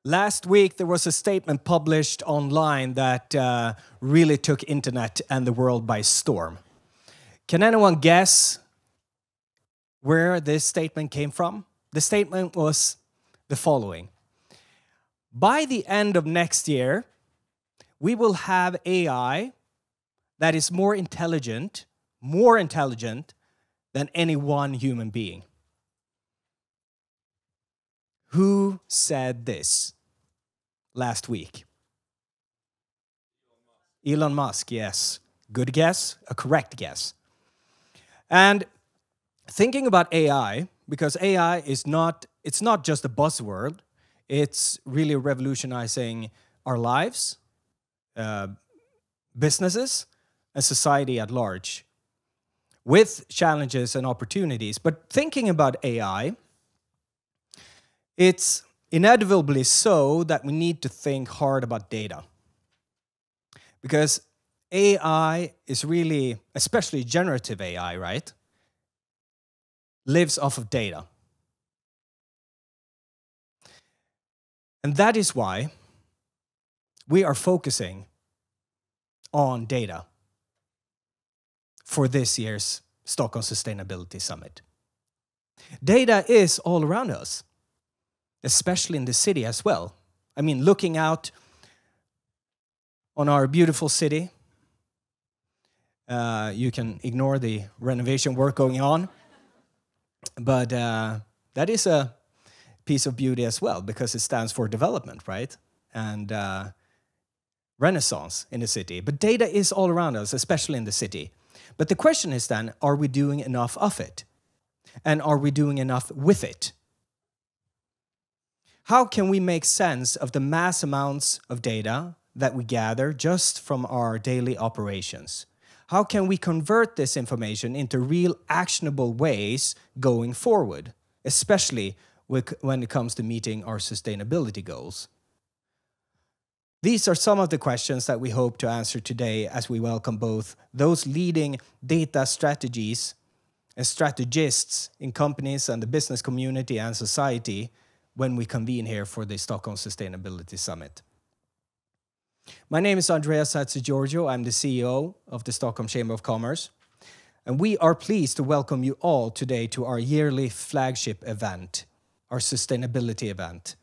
Last week, there was a statement published online that really took internet and the world by storm. Can anyone guess where this statement came from? The statement was the following. By the end of next year, we will have AI that is more intelligent than any one human being. Who said this last week? Elon Musk, yes. Good guess, a correct guess. And thinking about AI, because AI is not just a buzzword, it's really revolutionizing our lives, businesses, and society at large, with challenges and opportunities. But thinking about AI, it's inevitably so that we need to think hard about data. Because AI is really, especially generative AI, right, lives off of data. And that is why we are focusing on data for this year's Stockholm Sustainability Summit. Data is all around us, especially in the city as well. I mean, looking out on our beautiful city, you can ignore the renovation work going on, but that is a piece of beauty as well, because it stands for development, right? And renaissance in the city. But data is all around us, especially in the city. But the question is then, are we doing enough of it? And are we doing enough with it? How can we make sense of the mass amounts of data that we gather just from our daily operations? How can we convert this information into real actionable ways going forward, especially when it comes to meeting our sustainability goals? These are some of the questions that we hope to answer today as we welcome both those leading data strategies and strategists in companies and the business community and society when we convene here for the Stockholm Sustainability Summit. My name is Andreas Hatzigiorgio. I'm the CEO of the Stockholm Chamber of Commerce. And we are pleased to welcome you all today to our yearly flagship event, our sustainability event.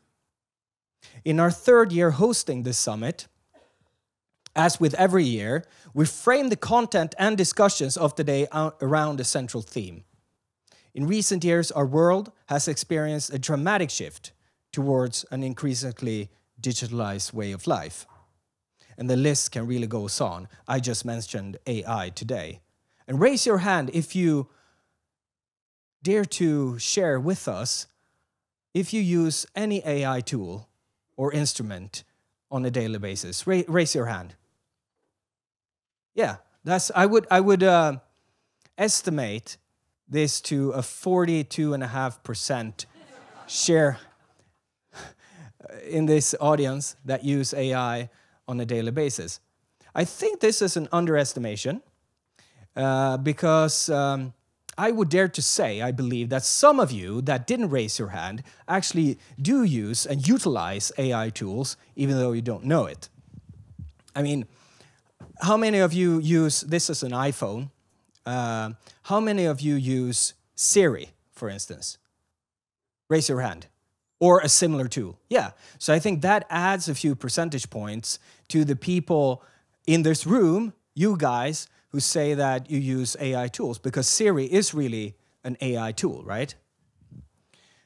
In our third year hosting this summit, as with every year, we frame the content and discussions of the day around a central theme. In recent years, our world has experienced a dramatic shift towards an increasingly digitalized way of life. And the list can really go on. I just mentioned AI today. And raise your hand if you dare to share with us if you use any AI tool or instrument on a daily basis. Raise your hand. Yeah, I would estimate this to a 42.5% share in this audience that use AI on a daily basis. I think this is an underestimation because I would dare to say, I believe, that some of you that didn't raise your hand actually do use and utilize AI tools, even though you don't know it. I mean, how many of you use, this is an iPhone, how many of you use Siri, for instance? Raise your hand. Or a similar tool. Yeah, so I think that adds a few percentage points to the people in this room, you guys, who say that you use AI tools, because Siri is really an AI tool, right?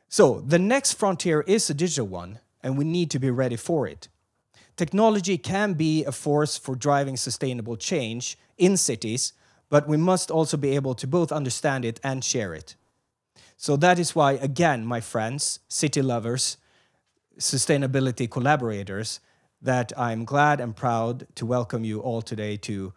So the next frontier is a digital one, and we need to be ready for it. Technology can be a force for driving sustainable change in cities, but we must also be able to both understand it and share it. So that is why, again, my friends, city lovers, sustainability collaborators, that I'm glad and proud to welcome you all today to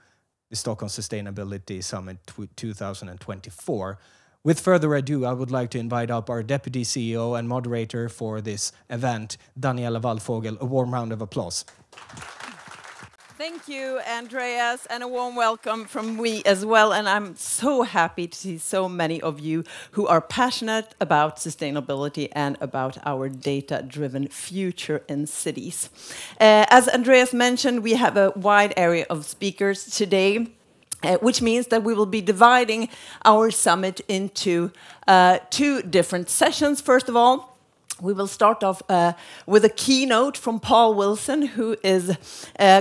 the Stockholm Sustainability Summit 2024. With further ado, I would like to invite up our Deputy CEO and moderator for this event, Daniela Wallfogel. A warm round of applause. Thank you, Andreas, and a warm welcome from me as well. And I'm so happy to see so many of you who are passionate about sustainability and about our data-driven future in cities. As Andreas mentioned, we have a wide area of speakers today. Which means that we will be dividing our summit into 2 different sessions. First of all, we will start off with a keynote from Paul Wilson, who is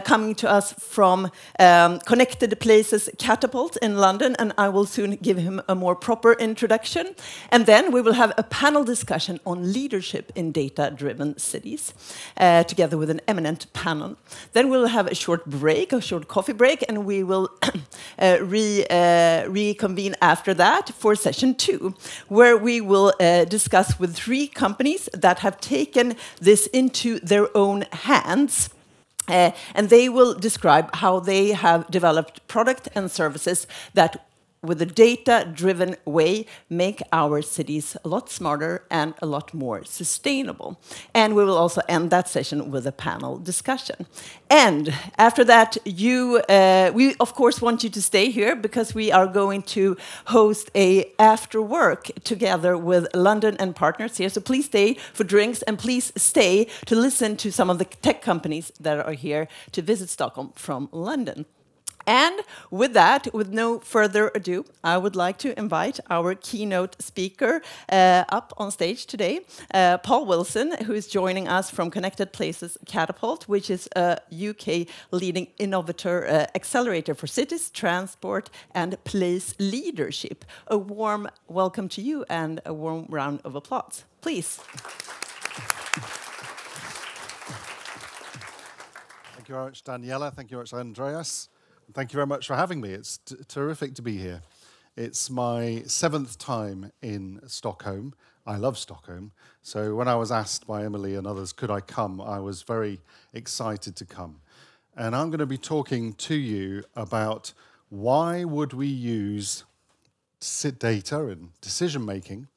coming to us from Connected Places Catapult in London, and I will soon give him a more proper introduction. And then we will have a panel discussion on leadership in data-driven cities, together with an eminent panel. Then we'll have a short break, a short coffee break, and we will reconvene after that for session 2, where we will discuss with 3 companies that have taken this into their own hands. And they will describe how they have developed product and services that, with a data-driven way, make our cities a lot smarter and a lot more sustainable. And we will also end that session with a panel discussion. And after that, we of course want you to stay here, because we are going to host a after work together with London and partners here. So please stay for drinks, and please stay to listen to some of the tech companies that are here to visit Stockholm from London. And with that, with no further ado, I would like to invite our keynote speaker up on stage today, Paul Wilson, who is joining us from Connected Places Catapult, which is a UK leading innovator accelerator for cities, transport, and place leadership. A warm welcome to you and a warm round of applause, please. Thank you very much, Daniela. Thank you very much, Andreas. Thank you very much for having me. It's terrific to be here. It's my 7th time in Stockholm. I love Stockholm. So when I was asked by Emily and others, could I come, I was very excited to come. And I'm going to be talking to you about why would we use data and decision-making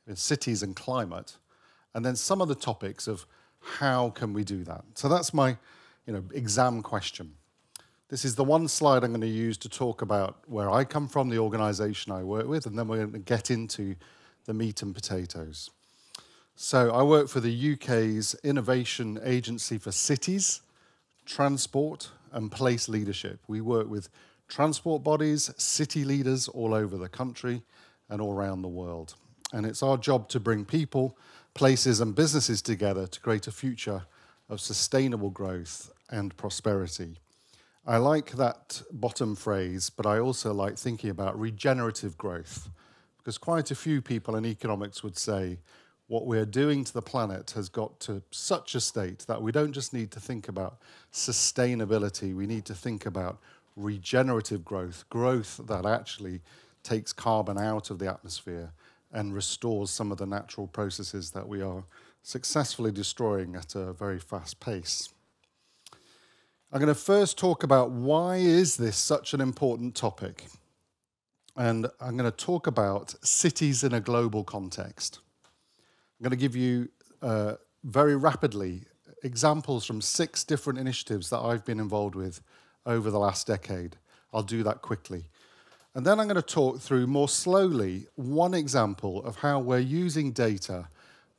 in cities and climate, and then some of the topics of how can we do that. So that's my exam question. This is the one slide I'm going to use to talk about where I come from, the organisation I work with, and then we're going to get into the meat and potatoes. So I work for the UK's Innovation Agency for Cities, Transport and Place Leadership. We work with transport bodies, city leaders all over the country and all around the world. And it's our job to bring people, places and businesses together to create a future of sustainable growth and prosperity. I like that bottom phrase, but I also like thinking about regenerative growth, because quite a few people in economics would say what we're doing to the planet has got to such a state that we don't just need to think about sustainability, we need to think about regenerative growth, growth that actually takes carbon out of the atmosphere and restores some of the natural processes that we are successfully destroying at a very fast pace. I'm going to first talk about why is this such an important topic. And I'm going to talk about cities in a global context. I'm going to give you very rapidly examples from 6 different initiatives that I've been involved with over the last decade. I'll do that quickly. And then I'm going to talk through more slowly one example of how we're using data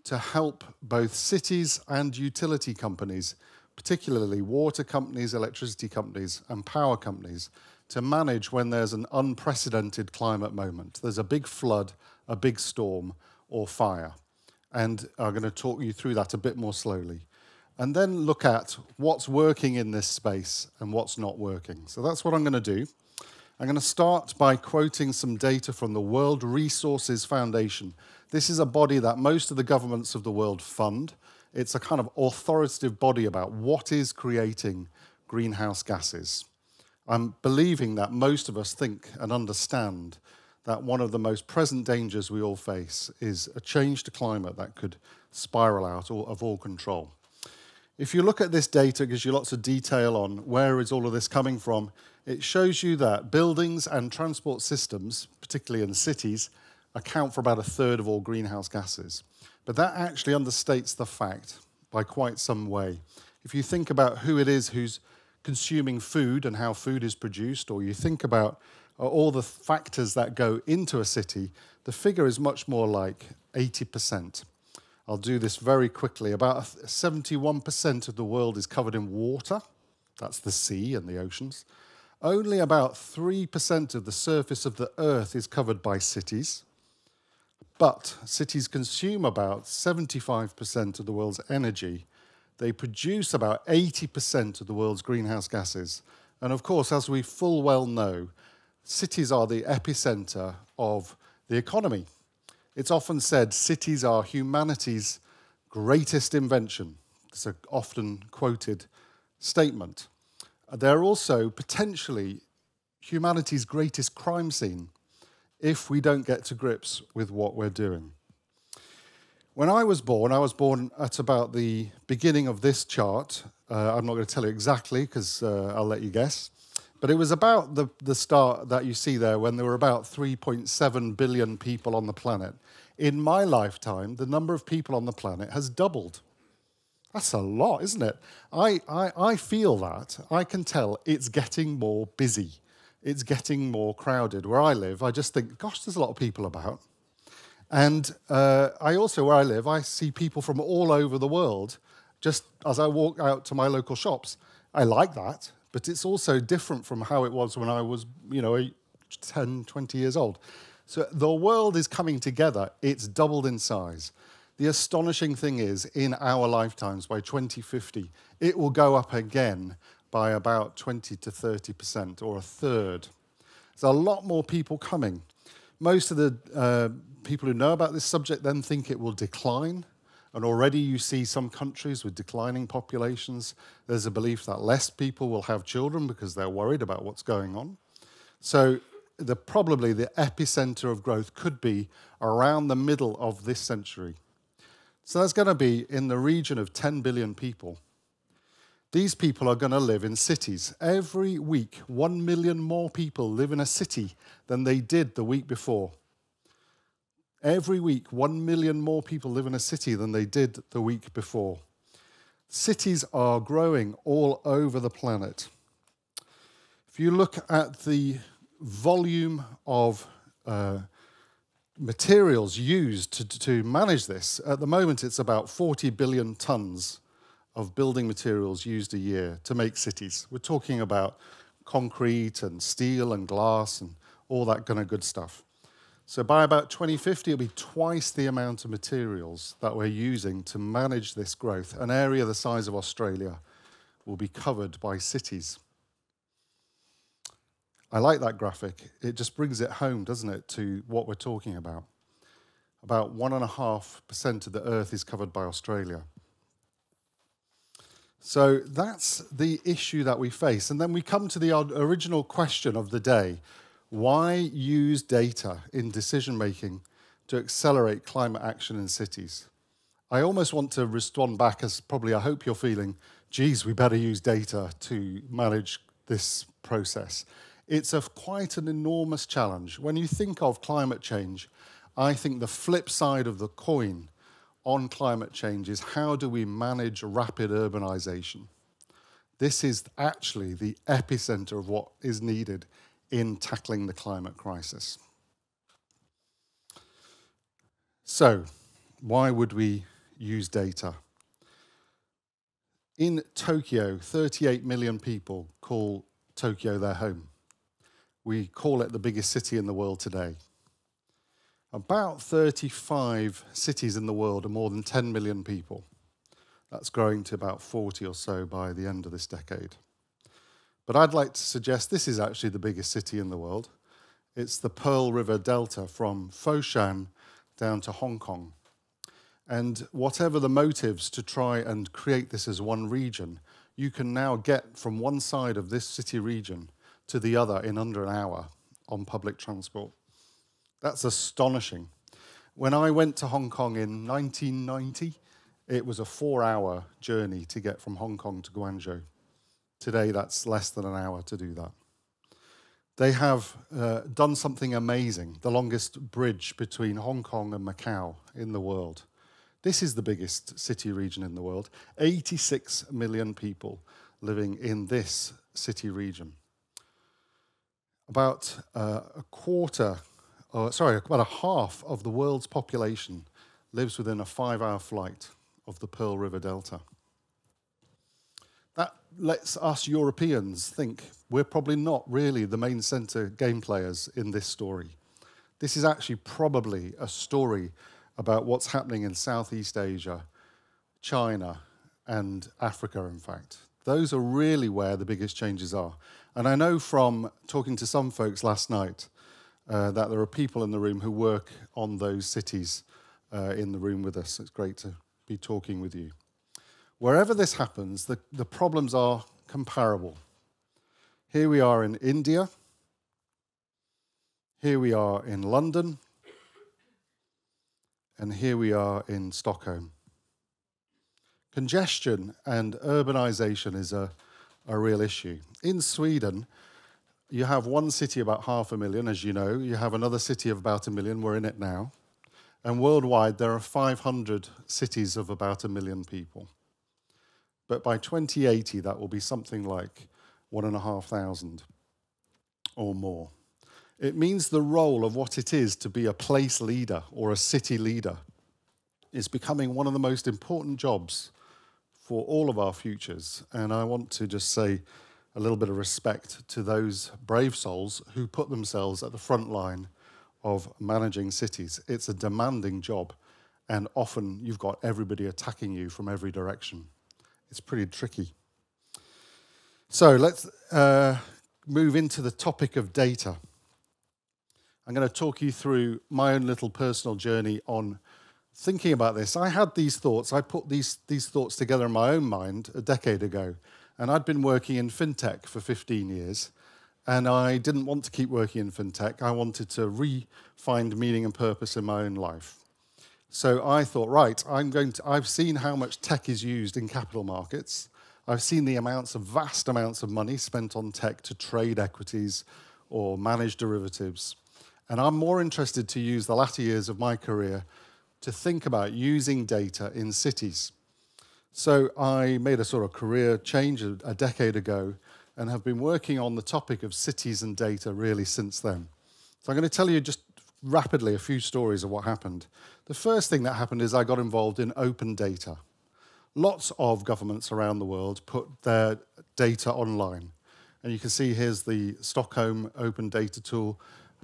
to help both cities and utility companies, particularly water companies, electricity companies, and power companies, to manage when there's an unprecedented climate moment. There's a big flood, a big storm, or fire. And I'm going to talk you through that a bit more slowly. And then look at what's working in this space and what's not working. So that's what I'm going to do. I'm going to start by quoting some data from the World Resources Foundation. This is a body that most of the governments of the world fund. It's a kind of authoritative body about what is creating greenhouse gases. I'm believing that most of us think and understand that one of the most present dangers we all face is a change to climate that could spiral out of all control. If you look at this data, it gives you lots of detail on where is all of this coming from. It shows you that buildings and transport systems, particularly in cities, account for about 1/3 of all greenhouse gases. But that actually understates the fact by quite some way. If you think about who it is who's consuming food and how food is produced, or you think about all the factors that go into a city, the figure is much more like 80%. I'll do this very quickly. About 71% of the world is covered in water. That's the sea and the oceans. Only about 3% of the surface of the earth is covered by cities. But cities consume about 75% of the world's energy. They produce about 80% of the world's greenhouse gases. And of course, as we full well know, cities are the epicenter of the economy. It's often said cities are humanity's greatest invention. It's an often quoted statement. They're also potentially humanity's greatest crime scene if we don't get to grips with what we're doing. When I was born at about the beginning of this chart. I'm not going to tell you exactly because I'll let you guess. But it was about the start that you see there when there were about 3.7 billion people on the planet. In my lifetime, the number of people on the planet has doubled. That's a lot, isn't it? I feel that. I can tell it's getting more busy. It's getting more crowded. Where I live, I just think, gosh, there's a lot of people about. And I also, where I live, I see people from all over the world just as I walk out to my local shops. I like that, but it's also different from how it was when I was, 10, 20 years old. So the world is coming together. It's doubled in size. The astonishing thing is, in our lifetimes, by 2050, it will go up again by about 20 to 30%, or a third. There's a lot more people coming. Most of the people who know about this subject then think it will decline. And already you see some countries with declining populations. There's a belief that less people will have children because they're worried about what's going on. So probably the epicenter of growth could be around the middle of this century. So that's going to be in the region of 10 billion people. These people are going to live in cities. Every week, 1 million more people live in a city than they did the week before. Every week, 1 million more people live in a city than they did the week before. Cities are growing all over the planet. If you look at the volume of materials used to manage this, at the moment it's about 40 billion tons of building materials used a year to make cities. We're talking about concrete and steel and glass and all that kind of good stuff. So by about 2050, it'll be twice the amount of materials that we're using to manage this growth. An area the size of Australia will be covered by cities. I like that graphic. It just brings it home, doesn't it, to what we're talking about. About 1.5% of the Earth is covered by Australia. So that's the issue that we face. And then we come to the original question of the day. Why use data in decision-making to accelerate climate action in cities? I almost want to respond back as probably I hope you're feeling, geez, we better use data to manage this process. It's quite an enormous challenge. When you think of climate change, I think the flip side of the coin on climate change is how do we manage rapid urbanization? This is actually the epicenter of what is needed in tackling the climate crisis. So, why would we use data? In Tokyo, 38 million people call Tokyo their home. We call it the biggest city in the world today. About 35 cities in the world are more than 10 million people. That's growing to about 40 or so by the end of this decade. But I'd like to suggest this is actually the biggest city in the world. It's the Pearl River Delta from Foshan down to Hong Kong. And whatever the motives to try and create this as one region, you can now get from one side of this city region to the other in under an hour on public transport. That's astonishing. When I went to Hong Kong in 1990, it was a 4-hour journey to get from Hong Kong to Guangzhou. Today, that's less than an hour to do that. They have done something amazing, the longest bridge between Hong Kong and Macau in the world. This is the biggest city region in the world, 86 million people. living in this city region. About about a half of the world's population lives within a 5-hour flight of the Pearl River Delta. That lets us Europeans think we're probably not really the main centre game players in this story. This is actually probably a story about what's happening in Southeast Asia, China, and Africa, in fact. Those are really where the biggest changes are. And I know from talking to some folks last night that there are people in the room who work on those cities in the room with us. It's great to be talking with you. Wherever this happens, the problems are comparable. Here we are in India. Here we are in London. And here we are in Stockholm. Congestion and urbanization is a real issue. In Sweden, you have one city about 500,000, as you know. You have another city of about 1 million. We're in it now. And worldwide, there are 500 cities of about 1 million people. But by 2080, that will be something like 1,500 or more. It means the role of what it is to be a place leader or a city leader is becoming one of the most important jobs for all of our futures. And I want to just say a little bit of respect to those brave souls who put themselves at the front line of managing cities. It's a demanding job, and often you've got everybody attacking you from every direction. It's pretty tricky. So let's move into the topic of data. I'm going to talk you through my own little personal journey on thinking about this. I had these thoughts. I put these thoughts together in my own mind a decade ago, and I'd been working in fintech for 15 years, and I didn't want to keep working in fintech. I wanted to re-find meaning and purpose in my own life. So I thought, right, I've seen how much tech is used in capital markets. I've seen the vast amounts of money spent on tech to trade equities or manage derivatives. And I'm more interested to use the latter years of my career to think about using data in cities. So I made a sort of career change a decade ago and have been working on the topic of cities and data really since then. So I'm going to tell you just rapidly a few stories of what happened. The first thing that happened is I got involved in open data. Lots of governments around the world put their data online. And you can see here's the Stockholm Open Data Tool.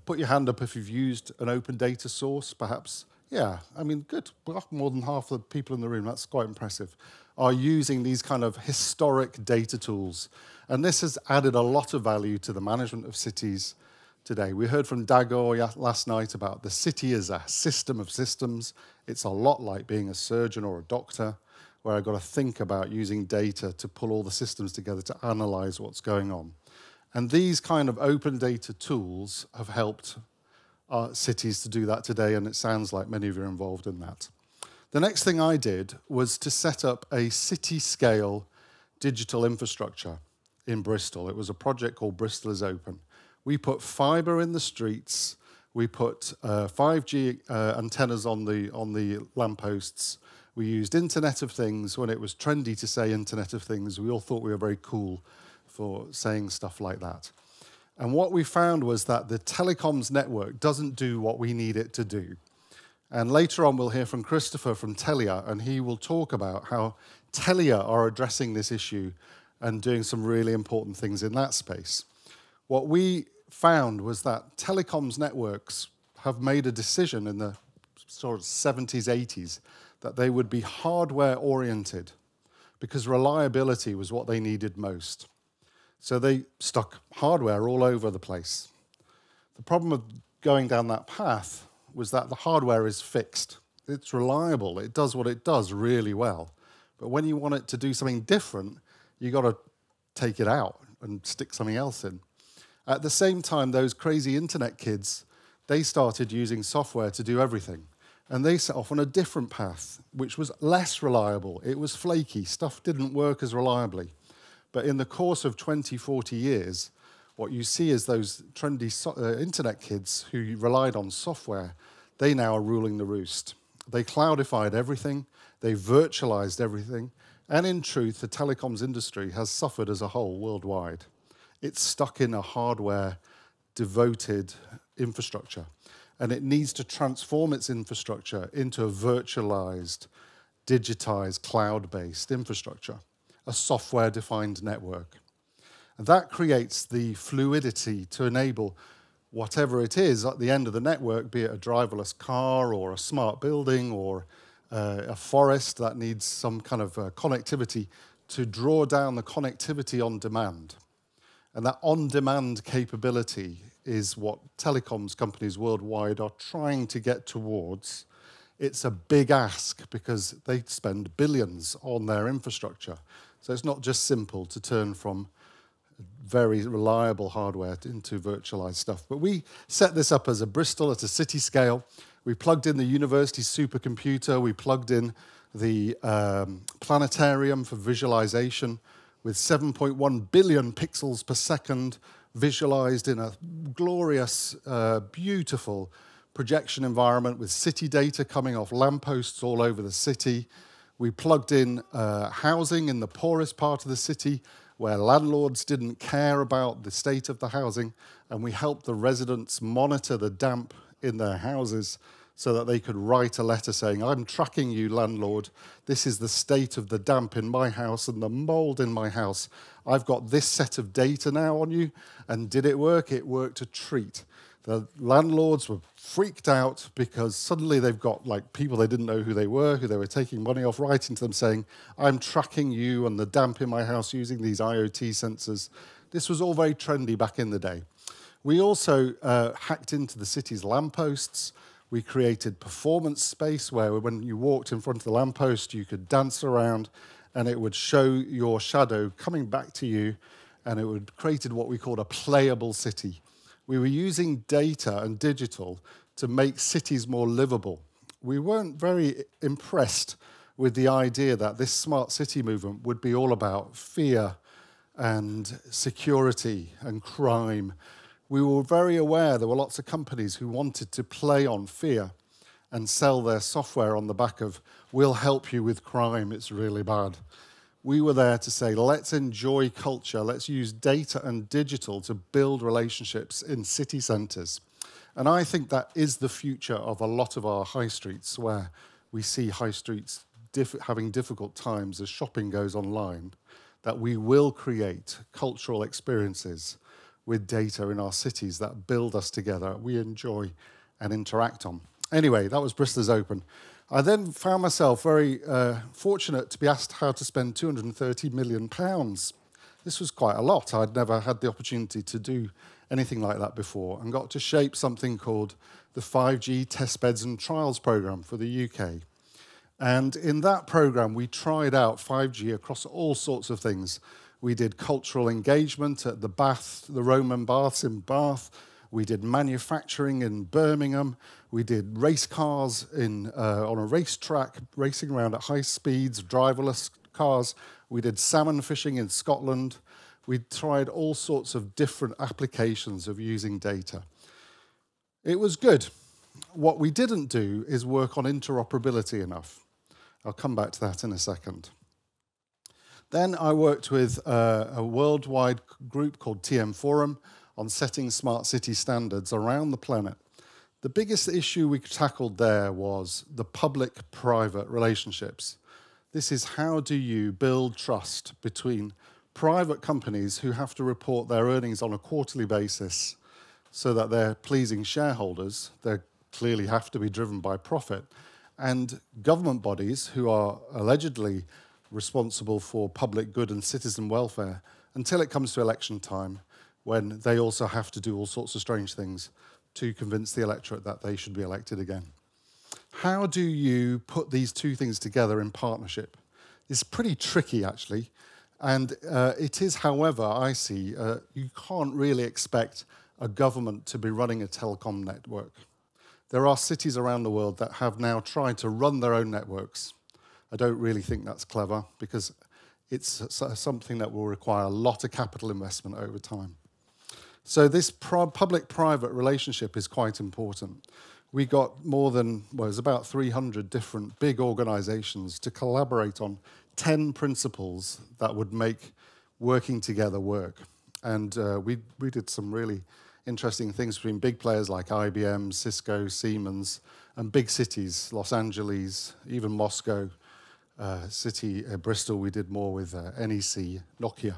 Put your hand up if you've used an open data source, perhaps. Yeah, I mean, good. More than half the people in the room, that's quite impressive, are using these kind of historic data tools. And this has added a lot of value to the management of cities today. We heard from Dago last night about the city as a system of systems. It's a lot like being a surgeon or a doctor, where I've got to think about using data to pull all the systems together to analyze what's going on. And these kind of open data tools have helped our cities to do that today, and it sounds like many of you are involved in that. The next thing I did was to set up a city-scale digital infrastructure in Bristol. It was a project called Bristol is Open. We put fibre in the streets, we put 5G antennas on the lampposts, we used Internet of Things. When it was trendy to say Internet of Things, we all thought we were very cool for saying stuff like that. And what we found was that the telecoms network doesn't do what we need it to do. And later on, we'll hear from Christopher from Telia, and he will talk about how Telia are addressing this issue and doing some really important things in that space. What we found was that telecoms networks have made a decision in the sort of 70s, 80s, that they would be hardware-oriented because reliability was what they needed most. So they stuck hardware all over the place. The problem of going down that path was that the hardware is fixed. It's reliable. It does what it does really well. But when you want it to do something different, you've got to take it out and stick something else in. At the same time, those crazy internet kids, they started using software to do everything. And they set off on a different path, which was less reliable. It was flaky. Stuff didn't work as reliably. But in the course of 20, 40 years, what you see is those trendy internet kids who relied on software, they now are ruling the roost. They cloudified everything, they virtualized everything, and in truth, the telecoms industry has suffered as a whole worldwide. It's stuck in a hardware-devoted infrastructure, and it needs to transform its infrastructure into a virtualized, digitized, cloud-based infrastructure, a software-defined network. And that creates the fluidity to enable whatever it is at the end of the network, be it a driverless car or a smart building or a forest that needs some kind of connectivity, to draw down the connectivity on demand. And that on-demand capability is what telecoms companies worldwide are trying to get towards. It's a big ask because they spend billions on their infrastructure. So it's not just simple to turn from very reliable hardware into virtualized stuff. But we set this up as a Bristol at a city scale. We plugged in the university supercomputer. We plugged in the planetarium for visualization with 7.1 billion pixels per second visualized in a glorious, beautiful projection environment with city data coming off lampposts all over the city. We plugged in housing in the poorest part of the city where landlords didn't care about the state of the housing, and we helped the residents monitor the damp in their houses so that they could write a letter saying, I'm tracking you, landlord. This is the state of the damp in my house and the mold in my house. I've got this set of data now on you. And did it work? It worked a treat. The landlords were freaked out because suddenly they've got like people they didn't know who they were taking money off, writing to them saying, I'm tracking you and the damp in my house using these IoT sensors. This was all very trendy back in the day. We also hacked into the city's lampposts. We created performance space where when you walked in front of the lamppost, you could dance around and it would show your shadow coming back to you, and it would created what we called a playable city. We were using data and digital to make cities more livable. We weren't very impressed with the idea that this smart city movement would be all about fear and security and crime. We were very aware there were lots of companies who wanted to play on fear and sell their software on the back of, we'll help you with crime, it's really bad. We were there to say, let's enjoy culture, let's use data and digital to build relationships in city centres. And I think that is the future of a lot of our high streets, where we see high streets having difficult times as shopping goes online, that we will create cultural experiences with data in our cities that build us together, we enjoy and interact on. Anyway, that was Bristol's Open. I then found myself very fortunate to be asked how to spend £230 million. This was quite a lot. I'd never had the opportunity to do anything like that before, and got to shape something called the 5G Testbeds and Trials Programme for the UK. And in that programme, we tried out 5G across all sorts of things. We did cultural engagement at the Bath, the Roman Baths in Bath. We did manufacturing in Birmingham. We did race cars on a racetrack, racing around at high speeds, driverless cars. We did salmon fishing in Scotland. We tried all sorts of different applications of using data. It was good. What we didn't do is work on interoperability enough. I'll come back to that in a second. Then I worked with a worldwide group called TM Forum on setting smart city standards around the planet. The biggest issue we tackled there was the public-private relationships. This is how do you build trust between private companies who have to report their earnings on a quarterly basis so that they're pleasing shareholders, they clearly have to be driven by profit, and government bodies who are allegedly responsible for public good and citizen welfare until it comes to election time, when they also have to do all sorts of strange things to convince the electorate that they should be elected again. How do you put these two things together in partnership? It's pretty tricky, actually, and it is, however, I see, you can't really expect a government to be running a telecom network. There are cities around the world that have now tried to run their own networks. I don't really think that's clever, because it's something that will require a lot of capital investment over time. So this public-private relationship is quite important. we got more than, well, it was about 300 different big organizations to collaborate on 10 principles that would make working together work. And we did some really interesting things between big players like IBM, Cisco, Siemens, and big cities, Los Angeles, even Moscow, Bristol, we did more with NEC, Nokia.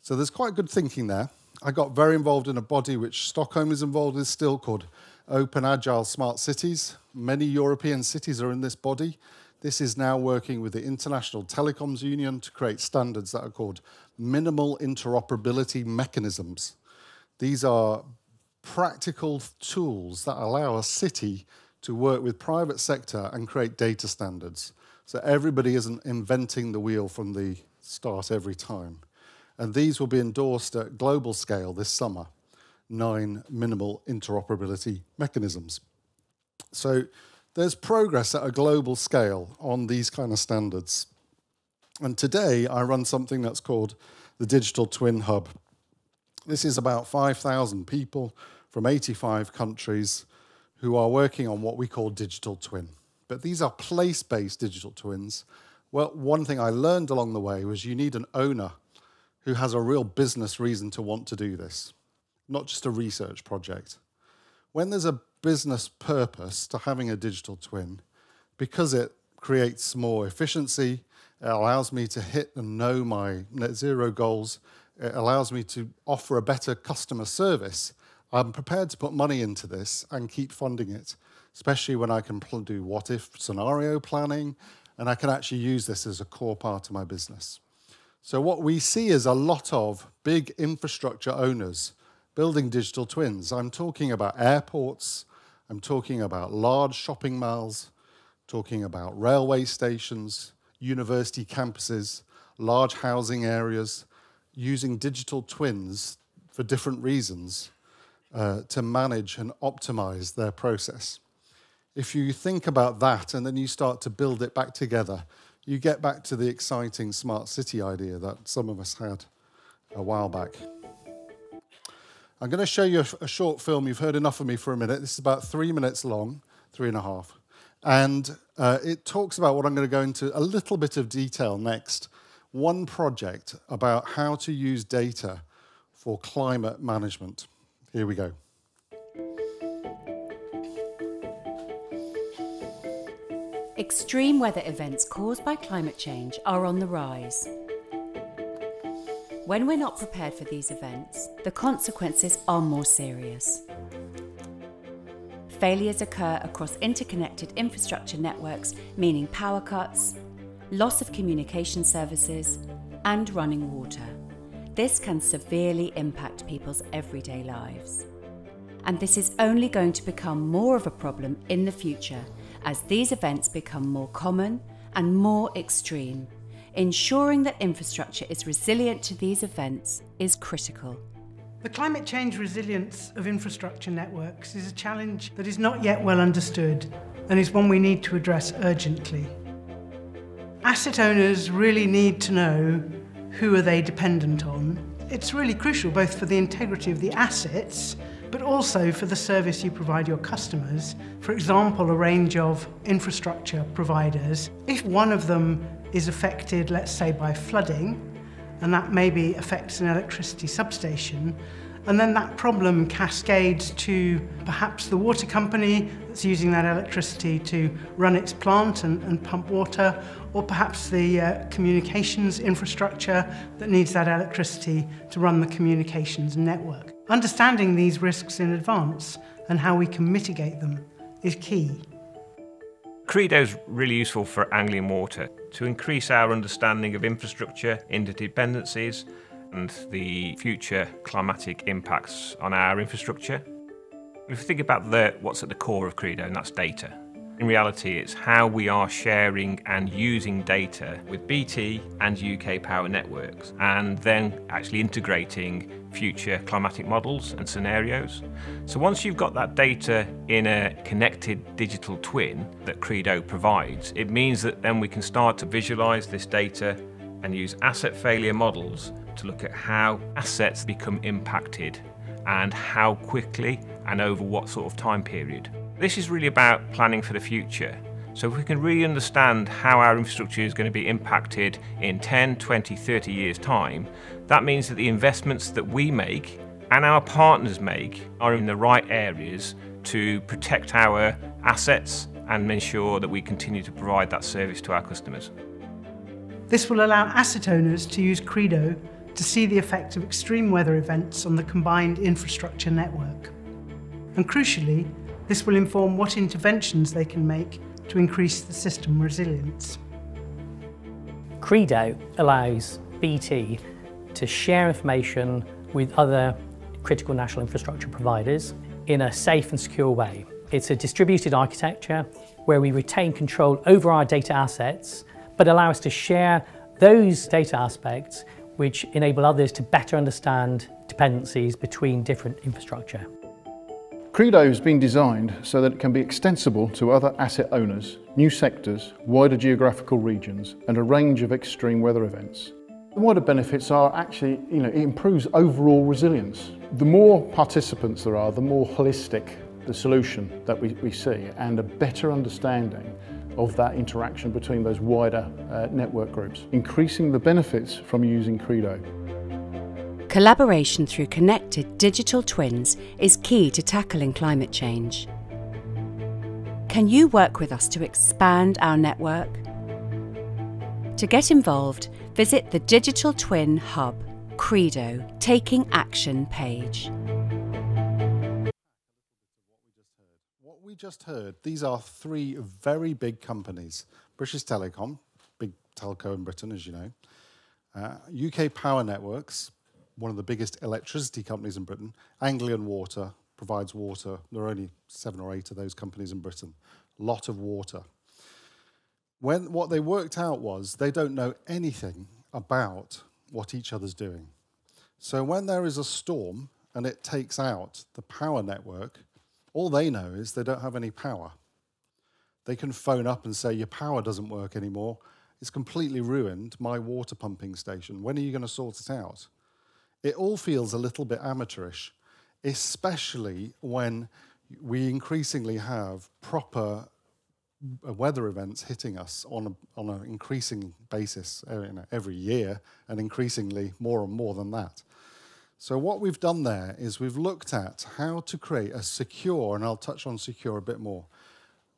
So there's quite good thinking there. I got very involved in a body which Stockholm is involved with still, called Open Agile Smart Cities. Many European cities are in this body. This is now working with the International Telecoms Union to create standards that are called minimal interoperability mechanisms. These are practical tools that allow a city to work with private sector and create data standards. So everybody isn't inventing the wheel from the start every time. And these will be endorsed at global scale this summer, 9 minimal interoperability mechanisms. So there's progress at a global scale on these kind of standards. And today I run something that's called the Digital Twin Hub. This is about 5,000 people from 85 countries who are working on what we call digital twin. But these are place-based digital twins. Well, one thing I learned along the way was you need an owner who has a real business reason to want to do this, not just a research project. When there's a business purpose to having a digital twin, because it creates more efficiency, it allows me to hit and know my net zero goals, it allows me to offer a better customer service, I'm prepared to put money into this and keep funding it, especially when I can do what-if scenario planning, and I can actually use this as a core part of my business. So what we see is a lot of big infrastructure owners building digital twins. I'm talking about airports, I'm talking about large shopping malls, talking about railway stations, university campuses, large housing areas, using digital twins for different reasons to manage and optimize their process. If you think about that and then you start to build it back together, you get back to the exciting smart city idea that some of us had a while back. I'm going to show you a short film. You've heard enough of me for a minute. This is about 3 minutes long, 3.5. And it talks about what I'm going to go into a little bit of detail next. One project about how to use data for climate management. Here we go. Extreme weather events caused by climate change are on the rise. When we're not prepared for these events, the consequences are more serious. Failures occur across interconnected infrastructure networks, meaning power cuts, loss of communication services, and running water. This can severely impact people's everyday lives. And this is only going to become more of a problem in the future as these events become more common and more extreme. Ensuring that infrastructure is resilient to these events is critical. The climate change resilience of infrastructure networks is a challenge that is not yet well understood and is one we need to address urgently. Asset owners really need to know who are they dependent on. It's really crucial both for the integrity of the assets but also for the service you provide your customers. For example, a range of infrastructure providers. If one of them is affected, let's say, by flooding, and that maybe affects an electricity substation, and then that problem cascades to perhaps the water company that's using that electricity to run its plant and pump water, or perhaps the communications infrastructure that needs that electricity to run the communications network. Understanding these risks in advance and how we can mitigate them is key. Credo is really useful for angling water to increase our understanding of infrastructure, interdependencies, and the future climatic impacts on our infrastructure. If you think about what's at the core of Credo, and that's data. In reality, it's how we are sharing and using data with BT and UK power networks, and then actually integrating future climatic models and scenarios. So once you've got that data in a connected digital twin that Credo provides, it means that then we can start to visualize this data and use asset failure models to look at how assets become impacted and how quickly and over what sort of time period. This is really about planning for the future. So if we can really understand how our infrastructure is going to be impacted in 10, 20, 30 years' time, that means that the investments that we make and our partners make are in the right areas to protect our assets and ensure that we continue to provide that service to our customers. This will allow asset owners to use Credo to see the effect of extreme weather events on the combined infrastructure network. And crucially, this will inform what interventions they can make to increase the system resilience. Credo allows BT to share information with other critical national infrastructure providers in a safe and secure way. It's a distributed architecture where we retain control over our data assets, but allow us to share those data aspects which enable others to better understand dependencies between different infrastructure. Credo has been designed so that it can be extensible to other asset owners, new sectors, wider geographical regions, and a range of extreme weather events. The wider benefits are actually, it improves overall resilience. The more participants there are, the more holistic the solution that we see, and a better understanding of that interaction between those wider network groups, increasing the benefits from using Credo. Collaboration through connected digital twins is key to tackling climate change. Can you work with us to expand our network? To get involved, visit the Digital Twin Hub, Credo, Taking Action page. What we just heard, these are three very big companies. British Telecom, big telco in Britain, as you know. UK Power Networks, one of the biggest electricity companies in Britain. Anglian Water provides water. There are only 7 or 8 of those companies in Britain. A lot of water. What they worked out was they don't know anything about what each other's doing. So when there is a storm and it takes out the power network, all they know is they don't have any power. They can phone up and say, your power doesn't work anymore. It's completely ruined my water pumping station. When are you going to sort it out? It all feels a little bit amateurish, especially when we increasingly have proper weather events hitting us on an increasing basis every year, and increasingly more and more than that. So what we've done there is we've looked at how to create a secure, and I'll touch on secure a bit more,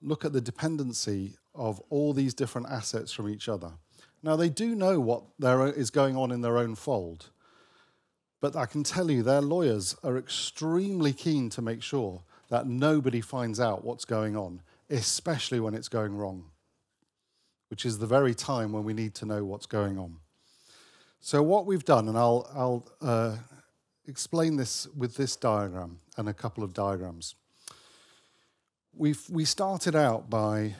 look at the dependency of all these different assets from each other. Now, they do know what is going on in their own fold, but I can tell you their lawyers are extremely keen to make sure that nobody finds out what's going on, especially when it's going wrong, which is the very time when we need to know what's going on. So what we've done, and I'll explain this with this diagram and a couple of diagrams. We started out by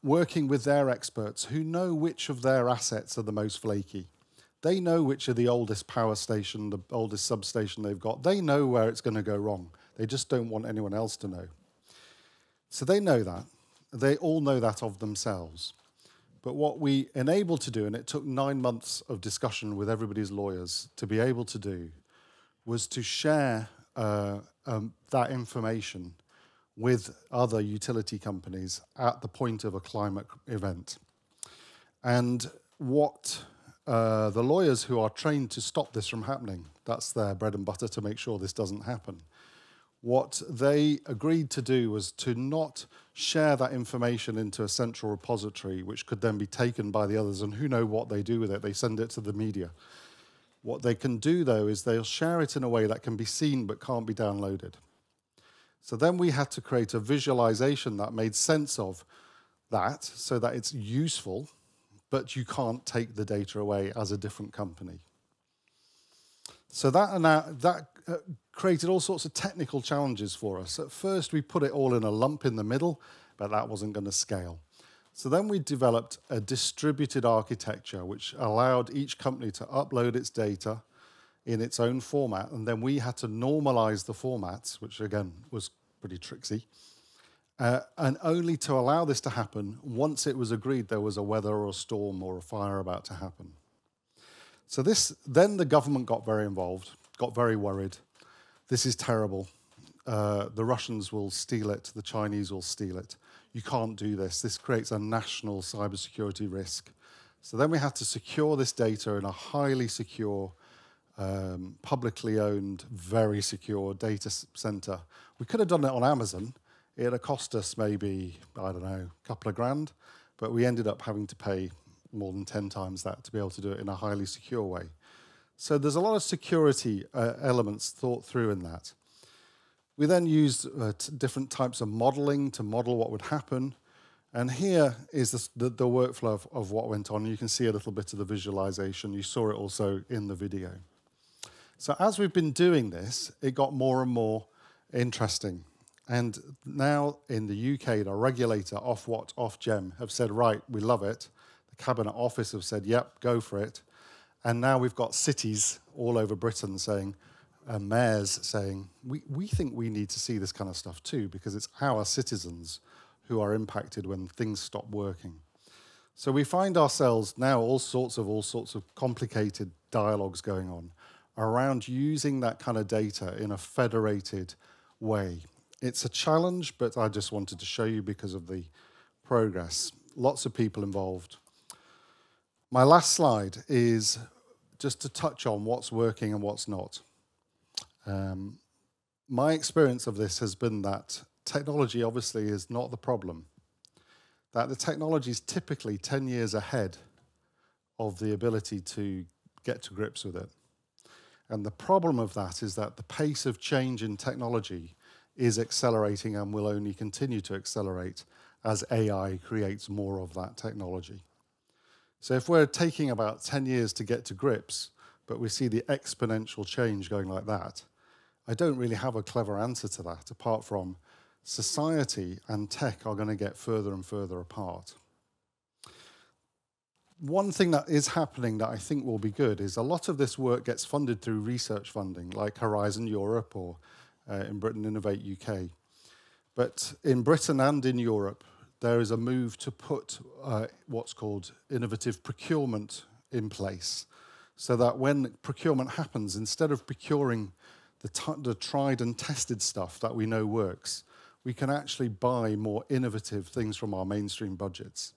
working with their experts who know which of their assets are the most flaky. They know which are the oldest power station, the oldest substation they've got. They know where it's going to go wrong. They just don't want anyone else to know. So they know that. They all know that of themselves. But what we enabled to do, and it took 9 months of discussion with everybody's lawyers to be able to do, was to share that information with other utility companies at the point of a climate event. And what the lawyers who are trained to stop this from happening, that's their bread and butter to make sure this doesn't happen. What they agreed to do was to not share that information into a central repository, which could then be taken by the others, and who know what they do with it. They send it to the media. What they can do, though, is they'll share it in a way that can be seen but can't be downloaded. So then we had to create a visualization that made sense of that so that it's useful, but you can't take the data away as a different company. So that created all sorts of technical challenges for us. At first, we put it all in a lump in the middle, but that wasn't going to scale. So then we developed a distributed architecture, which allowed each company to upload its data in its own format, and then we had to normalize the formats, which again was pretty tricksy, and only to allow this to happen once it was agreed there was a weather or a storm or a fire about to happen. So then the government got very involved, got very worried. This is terrible. the Russians will steal it, the Chinese will steal it. You can't do this. This creates a national cybersecurity risk. So then we had to secure this data in a highly secure, publicly owned, very secure data center. We could have done it on Amazon. It would have cost us maybe, I don't know, a couple of grand, but we ended up having to pay more than 10 times that to be able to do it in a highly secure way. So there's a lot of security elements thought through in that. We then used different types of modeling to model what would happen. And here is the workflow of what went on. You can see a little bit of the visualization. You saw it also in the video. So as we've been doing this, it got more and more interesting. And now in the UK, the regulator, Ofwat, Ofgem, have said, right, we love it. The Cabinet Office have said, yep, go for it. And now we've got cities all over Britain saying, mayors saying, we think we need to see this kind of stuff too, because it's our citizens who are impacted when things stop working. So we find ourselves now all sorts of complicated dialogues going on around using that kind of data in a federated way. It's a challenge, but I just wanted to show you because of the progress. Lots of people involved. My last slide is just to touch on what's working and what's not. My experience of this has been that technology obviously is not the problem, that the technology is typically 10 years ahead of the ability to get to grips with it. And the problem of that is that the pace of change in technology is accelerating and will only continue to accelerate as AI creates more of that technology. So if we're taking about 10 years to get to grips, but we see the exponential change going like that, I don't really have a clever answer to that, apart from society and tech are going to get further and further apart. One thing that is happening that I think will be good is a lot of this work gets funded through research funding, like Horizon Europe or in Britain, Innovate UK. But in Britain and in Europe, there is a move to put what's called innovative procurement in place, so that when procurement happens, instead of procuring the tried and tested stuff that we know works, we can actually buy more innovative things from our mainstream budgets.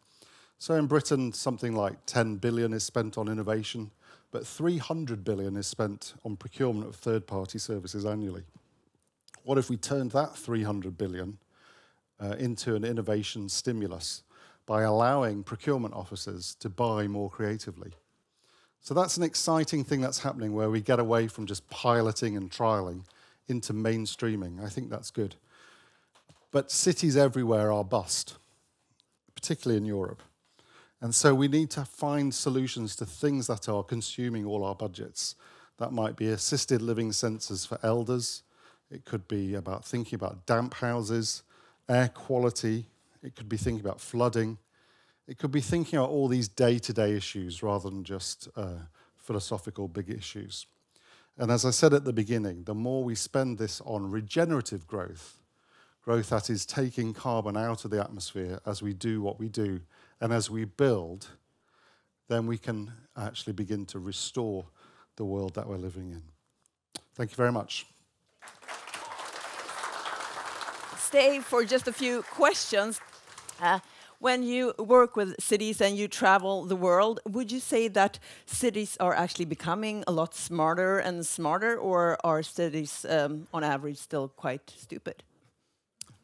So in Britain, something like 10 billion is spent on innovation, but 300 billion is spent on procurement of third-party services annually. What if we turned that 300 billion into an innovation stimulus by allowing procurement officers to buy more creatively? So that's an exciting thing that's happening, where we get away from just piloting and trialing into mainstreaming. I think that's good. But cities everywhere are bust, particularly in Europe. And so we need to find solutions to things that are consuming all our budgets. That might be assisted living sensors for elders. It could be about thinking about damp houses, air quality. It could be thinking about flooding. It could be thinking about all these day-to-day issues rather than just philosophical big issues. And as I said at the beginning, the more we spend this on regenerative growth that is taking carbon out of the atmosphere as we do what we do, and as we build, then we can actually begin to restore the world that we're living in. Thank you very much. Stay for just a few questions. When you work with cities and you travel the world, would you say that cities are actually becoming a lot smarter and smarter, or are cities on average still quite stupid?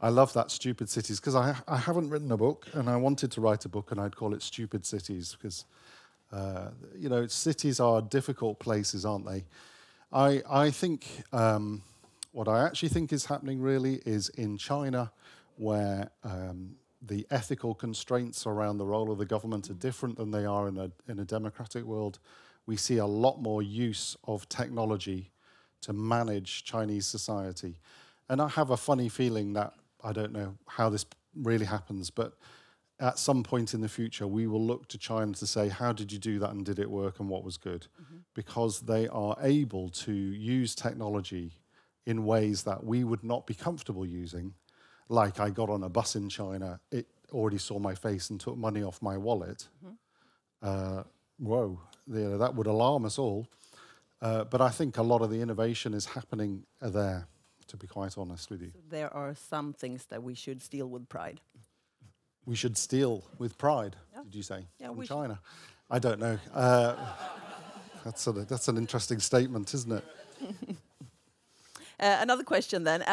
I love that, stupid cities, because I haven't written a book, and I wanted to write a book, and I'd call it Stupid Cities, because you know, cities are difficult places, aren't they? I think what I actually think is happening really is in China, where the ethical constraints around the role of the government are different than they are in a democratic world. We see a lot more use of technology to manage Chinese society. And I have a funny feeling that, I don't know how this really happens, but at some point in the future, we will look to China to say, how did you do that and did it work and what was good? Because they are able to use technology in ways that we would not be comfortable using. Like, I got on a bus in China, it already saw my face and took money off my wallet. Whoa, that would alarm us all. But I think a lot of the innovation is happening there. to be quite honest with you. So there are some things that we should steal with pride. We should steal with pride, Yeah. did you say? Yeah, from we China? I don't know. That's an interesting statement, isn't it? Another question then.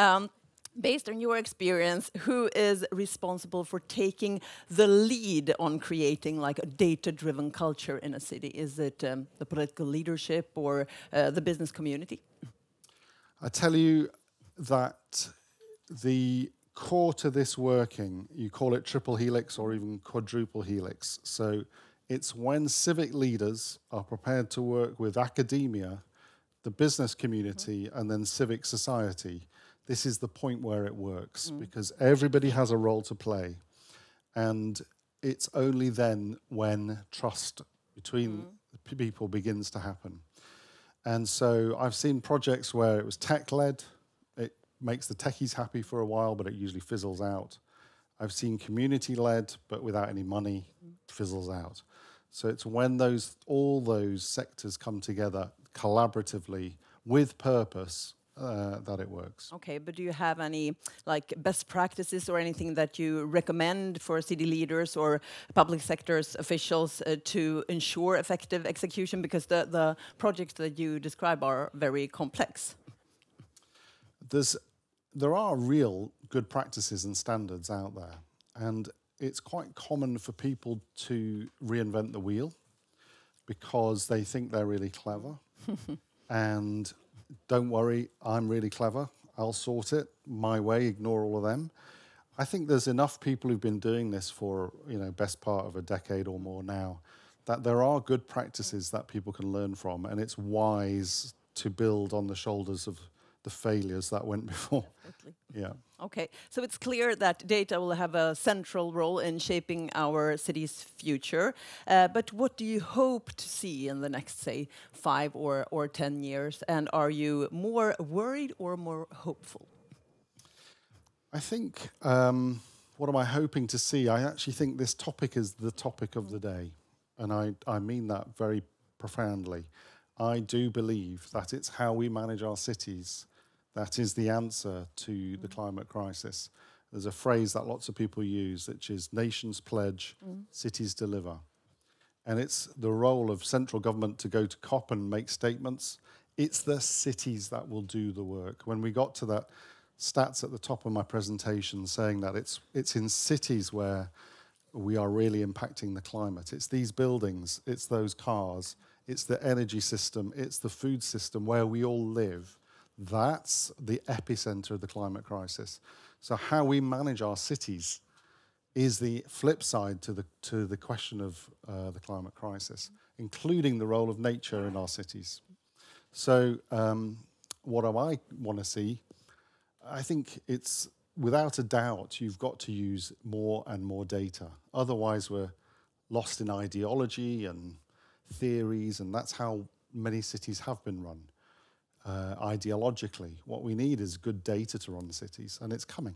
Based on your experience, who is responsible for taking the lead on creating like a data-driven culture in a city? Is it the political leadership or the business community? I tell you that the core to this working, you call it triple helix or even quadruple helix. So it's when civic leaders are prepared to work with academia, the business community, and then civic society. This is the point where it works, because everybody has a role to play. And it's only then when trust between the people begins to happen. And so I've seen projects where it was tech-led. It makes the techies happy for a while, but it usually fizzles out. I've seen community-led, but without any money, fizzles out. So it's when all those sectors come together collaboratively with purpose that it works. Okay, but do you have any like best practices or anything that you recommend for city leaders or public sectors officials to ensure effective execution? Because the projects that you describe are very complex. There are real good practices and standards out there, and it's quite common for people to reinvent the wheel because they think they're really clever. And don't worry, I'm really clever. I'll sort it my way, ignore all of them. I think there's enough people who've been doing this for, best part of a decade or more now, that there are good practices that people can learn from, and it's wise to build on the shoulders of the failures that went before. Absolutely. Yeah. Okay, so it's clear that data will have a central role in shaping our city's future. But what do you hope to see in the next, say, 5 or 10 years? And are you more worried or more hopeful? I think, what am I hoping to see? I actually think this topic is the topic of the day. And I mean that very profoundly. I do believe that it's how we manage our cities that is the answer to the climate crisis. There's a phrase that lots of people use, which is nations pledge, cities deliver. And it's the role of central government to go to COP and make statements. It's the cities that will do the work. When we got to that stats at the top of my presentation saying that it's in cities where we are really impacting the climate. It's these buildings, it's those cars, it's the energy system, it's the food system where we all live. That's the epicenter of the climate crisis. So how we manage our cities is the flip side to the question of the climate crisis, including the role of nature in our cities. So what do I want to see? I think it's, without a doubt, you've got to use more and more data. Otherwise, we're lost in ideology and theories, and that's how many cities have been run. Ideologically, what we need is good data to run cities, and it's coming.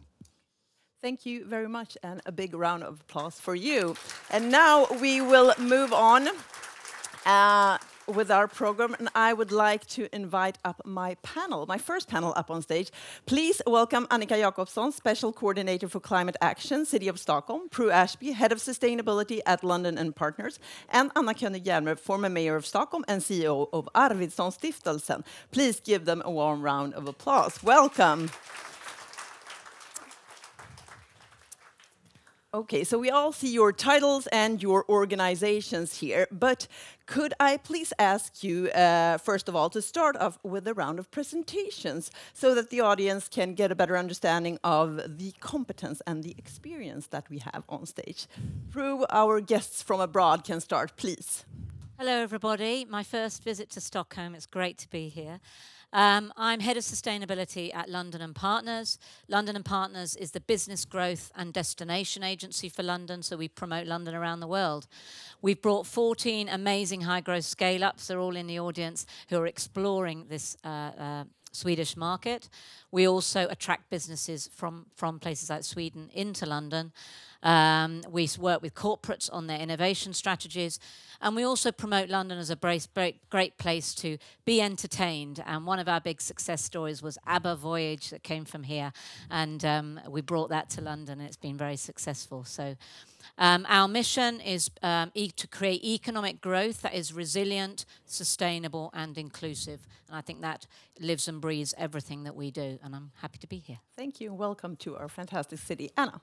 Thank you very much, and a big round of applause for you. And now we will move on with our program, and I would like to invite up my panel, my first panel up on stage. Please welcome Annika Jakobsson, Special Coordinator for Climate Action, City of Stockholm, Prue Ashby, Head of Sustainability at London and Partners, and Anna König-Hjelmer, former Mayor of Stockholm and CEO of Arvidssonstiftelsen. Please give them a warm round of applause. Welcome. Okay, so we all see your titles and your organizations here, but could I please ask you, first of all, to start off with a round of presentations so that the audience can get a better understanding of the competence and the experience that we have on stage. Prue, our guests from abroad can start, please. Hello, everybody. My first visit to Stockholm. It's great to be here. I'm Head of Sustainability at London and Partners. London and Partners is the business growth and destination agency for London, so we promote London around the world. We've brought 14 amazing high-growth scale-ups, they're all in the audience, who are exploring this Swedish market. We also attract businesses from places like Sweden into London. We work with corporates on their innovation strategies, and we also promote London as a great place to be entertained. And one of our big success stories was ABBA Voyage that came from here, and we brought that to London, and it's been very successful. So our mission is to create economic growth that is resilient, sustainable and inclusive. And I think that lives and breathes everything that we do, and I'm happy to be here. Thank you. Welcome to our fantastic city. Anna.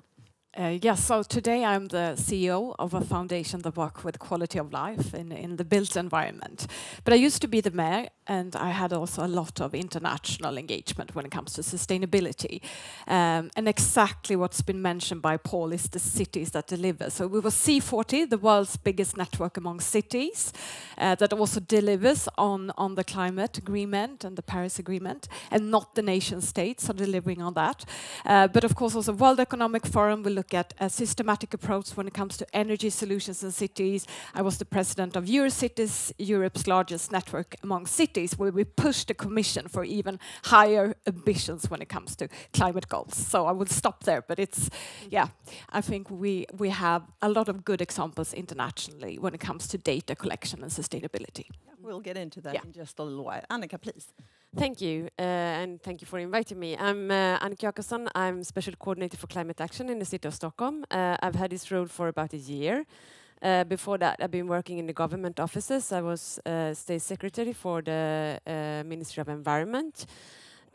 Yes, so today I'm the CEO of a foundation that works with quality of life in the built environment. But I used to be the mayor, and I had also a lot of international engagement when it comes to sustainability. And exactly what's been mentioned by Paul is the cities that deliver. So we were C40, the world's biggest network among cities, that also delivers on the climate agreement and the Paris Agreement, and not the nation states are delivering on that. But of course also World Economic Forum will look at a systematic approach when it comes to energy solutions in cities. I was the president of Eurocities, Europe's largest network among cities, where we push the Commission for even higher ambitions when it comes to climate goals. So I will stop there, but it's, yeah, I think we have a lot of good examples internationally when it comes to data collection and sustainability. Yeah, we'll get into that in just a little while. Annika, please. Thank you, and thank you for inviting me. I'm Annika Jakobsson. I'm Special Coordinator for Climate Action in the City of Stockholm. I've had this role for about a year. Before that, I've been working in the government offices. I was State Secretary for the Ministry of Environment.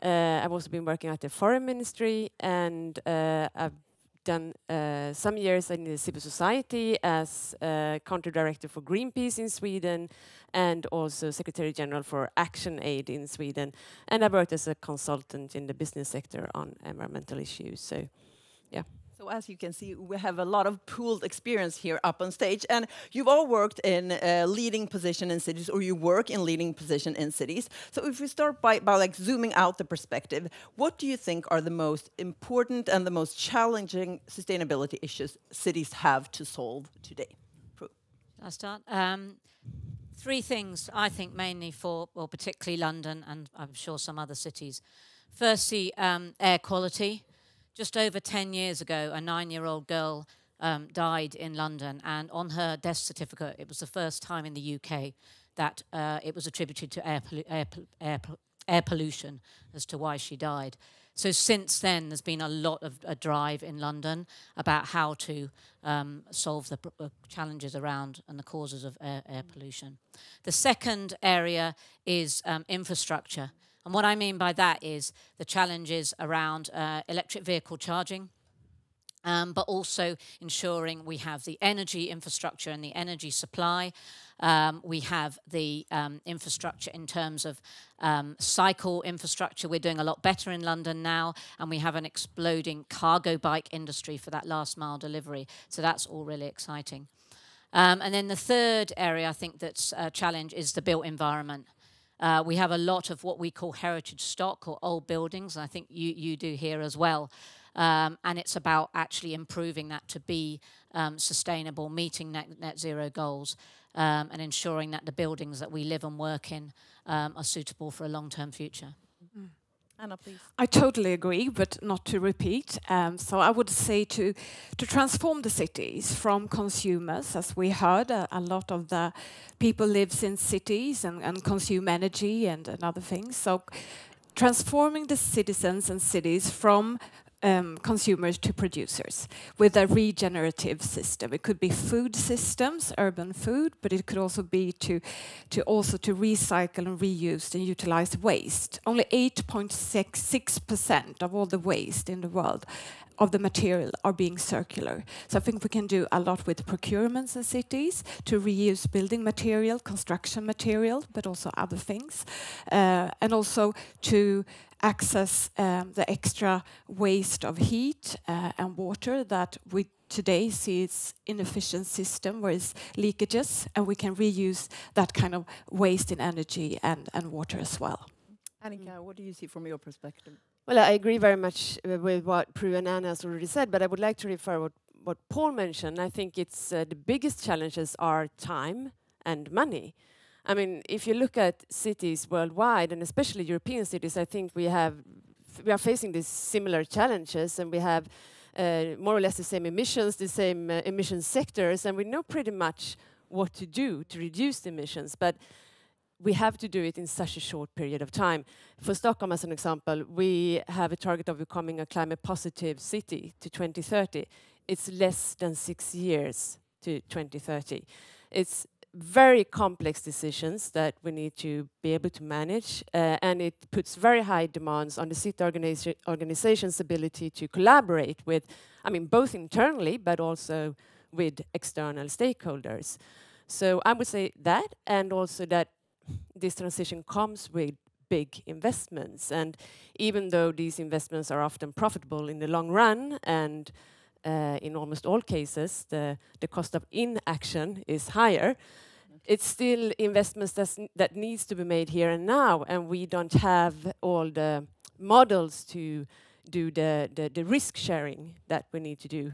I've also been working at the Foreign Ministry, and I've done some years in the civil society as country director for Greenpeace in Sweden, and also Secretary General for Action Aid in Sweden. And I worked as a consultant in the business sector on environmental issues. So, yeah. So as you can see, we have a lot of pooled experience here up on stage, and you've all worked in a leading position in cities, or you work in leading position in cities. So if we start by like zooming out the perspective, what do you think are the most important and the most challenging sustainability issues cities have to solve today? I'll start. Three things, I think, mainly for, well, particularly London, and I'm sure some other cities. Firstly, air quality. Just over 10 years ago, a 9-year-old girl died in London, and on her death certificate, it was the first time in the UK that it was attributed to air pollution as to why she died. So since then, there's been a lot of a drive in London about how to solve the challenges around and the causes of air pollution. The second area is infrastructure. And what I mean by that is the challenges around electric vehicle charging, but also ensuring we have the energy infrastructure and the energy supply. We have the infrastructure in terms of cycle infrastructure. We're doing a lot better in London now, and we have an exploding cargo bike industry for that last mile delivery. So that's all really exciting. And then the third area I think that's a challenge is the built environment. We have a lot of what we call heritage stock or old buildings, and I think you do here as well. And it's about actually improving that to be sustainable, meeting net zero goals, and ensuring that the buildings that we live and work in are suitable for a long-term future. Anna, please. I totally agree, but not to repeat. So I would say to transform the cities from consumers, as we heard, a lot of the people lives in cities and consume energy and other things. So transforming the citizens and cities from consumers to producers with a regenerative system. It could be food systems, urban food, but it could also be to recycle and reuse and utilize waste. Only 8.6% of all the waste in the world of the material are being circular. So I think we can do a lot with procurements in cities to reuse building material, construction material, but also other things. And also to access the extra waste of heat and water that we today see is inefficient system where it's leakages, and we can reuse that kind of waste in energy and water as well. Annika, what do you see from your perspective? Well, I agree very much with what Prue and Anna has already said, but I would like to refer what Paul mentioned. I think it's the biggest challenges are time and money. I mean, if you look at cities worldwide, and especially European cities, I think we are facing these similar challenges, and we have more or less the same emissions, the same emission sectors, and we know pretty much what to do to reduce the emissions, but we have to do it in such a short period of time. For Stockholm, as an example, we have a target of becoming a climate positive city to 2030. It's less than 6 years to 2030. It's very complex decisions that we need to be able to manage, and it puts very high demands on the city organization's ability to collaborate with, I mean, both internally, but also with external stakeholders. So I would say that, and also that this transition comes with big investments. And even though these investments are often profitable in the long run, and in almost all cases, the cost of inaction is higher, it's still investments that needs to be made here and now, and we don't have all the models to do the risk sharing that we need to do.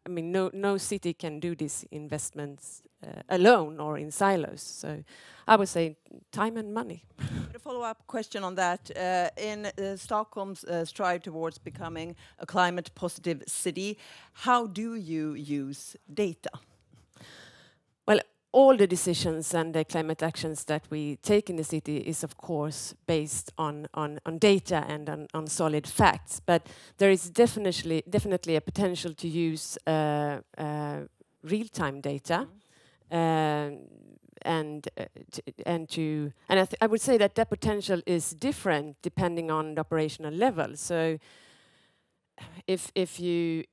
I mean, no city can do these investments alone or in silos. So I would say time and money. A follow-up question on that. In Stockholm's strive towards becoming a climate positive city, how do you use data? Well, all the decisions and the climate actions that we take in the city is, of course, based on data and on solid facts. But there is definitely a potential to use real-time data, and I would say that potential is different depending on the operational level. So if you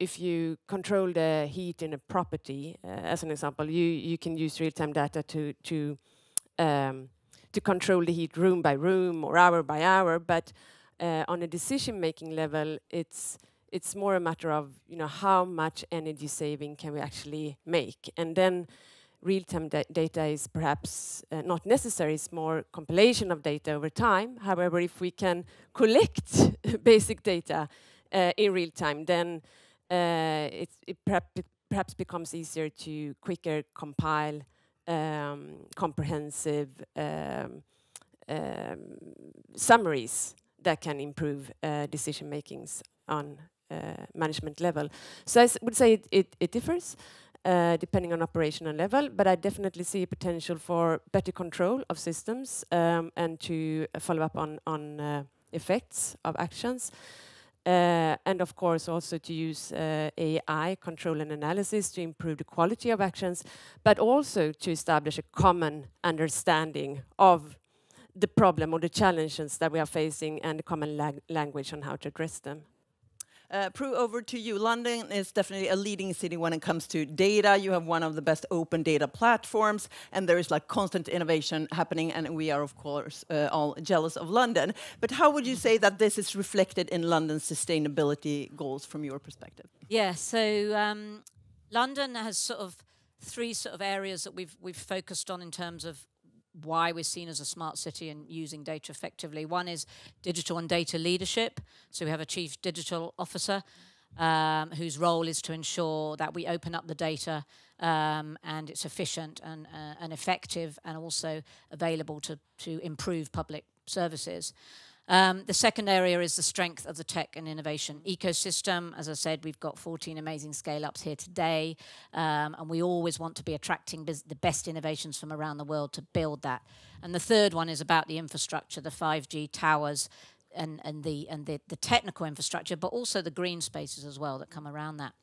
control the heat in a property, as an example, you can use real-time data to control the heat room by room or hour by hour. But on a decision-making level, it's more a matter of how much energy saving can we actually make, and then real-time data is perhaps not necessary. It's more compilation of data over time. However, if we can collect basic data in real time, then it perhaps becomes easier to quicker compile comprehensive summaries that can improve decision makings on management level. So I would say it differs depending on operational level, but I definitely see potential for better control of systems and to follow up on effects of actions. And of course also to use AI, control and analysis, to improve the quality of actions, but also to establish a common understanding of the problem or the challenges that we are facing and a common language on how to address them. Prue, over to you. London is definitely a leading city when it comes to data. You have one of the best open data platforms, and there is like constant innovation happening, and we are, of course, all jealous of London. But how would you say that this is reflected in London's sustainability goals from your perspective? Yeah, so London has sort of three sort of areas that we've focused on in terms of why we're seen as a smart city and using data effectively. One is digital and data leadership. So we have a chief digital officer whose role is to ensure that we open up the data and it's efficient and effective and also available to improve public services. The second area is the strength of the tech and innovation ecosystem. As I said, we've got 14 amazing scale-ups here today, and we always want to be attracting the best innovations from around the world to build that. And the third one is about the infrastructure, the 5G towers and the technical infrastructure, but also the green spaces as well that come around that.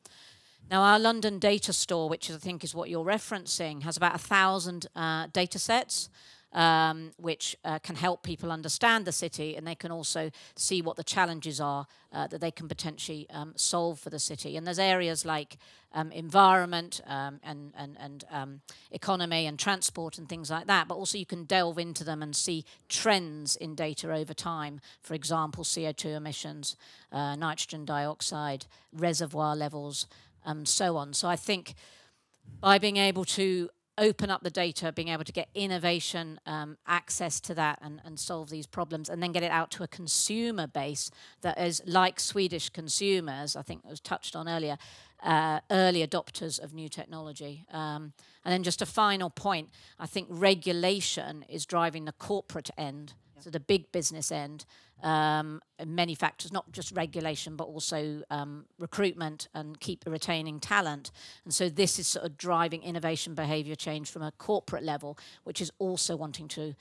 Now, our London data store, which I think is what you're referencing, has about 1,000 data sets. Which can help people understand the city, and they can also see what the challenges are that they can potentially solve for the city. And there's areas like environment and economy and transport and things like that, but also you can delve into them and see trends in data over time. For example, CO2 emissions, nitrogen dioxide, reservoir levels, and so on. So I think by being able to open up the data, being able to get innovation, access to that and solve these problems, and then get it out to a consumer base that is like Swedish consumers, I think it was touched on earlier, early adopters of new technology. And then just a final point, I think regulation is driving the corporate end So the big business end, many factors, not just regulation, but also recruitment and retaining talent. And so this is sort of driving innovation behavior change from a corporate level, which is also wanting to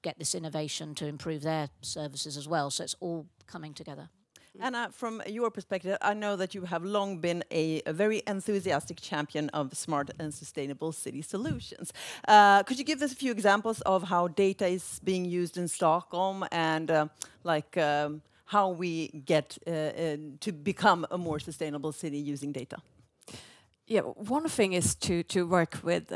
get this innovation to improve their services as well. So it's all coming together. Anna, from your perspective, I know that you have long been a very enthusiastic champion of smart and sustainable city solutions. Could you give us a few examples of how data is being used in Stockholm and how we get to become a more sustainable city using data? Yeah, one thing is to work with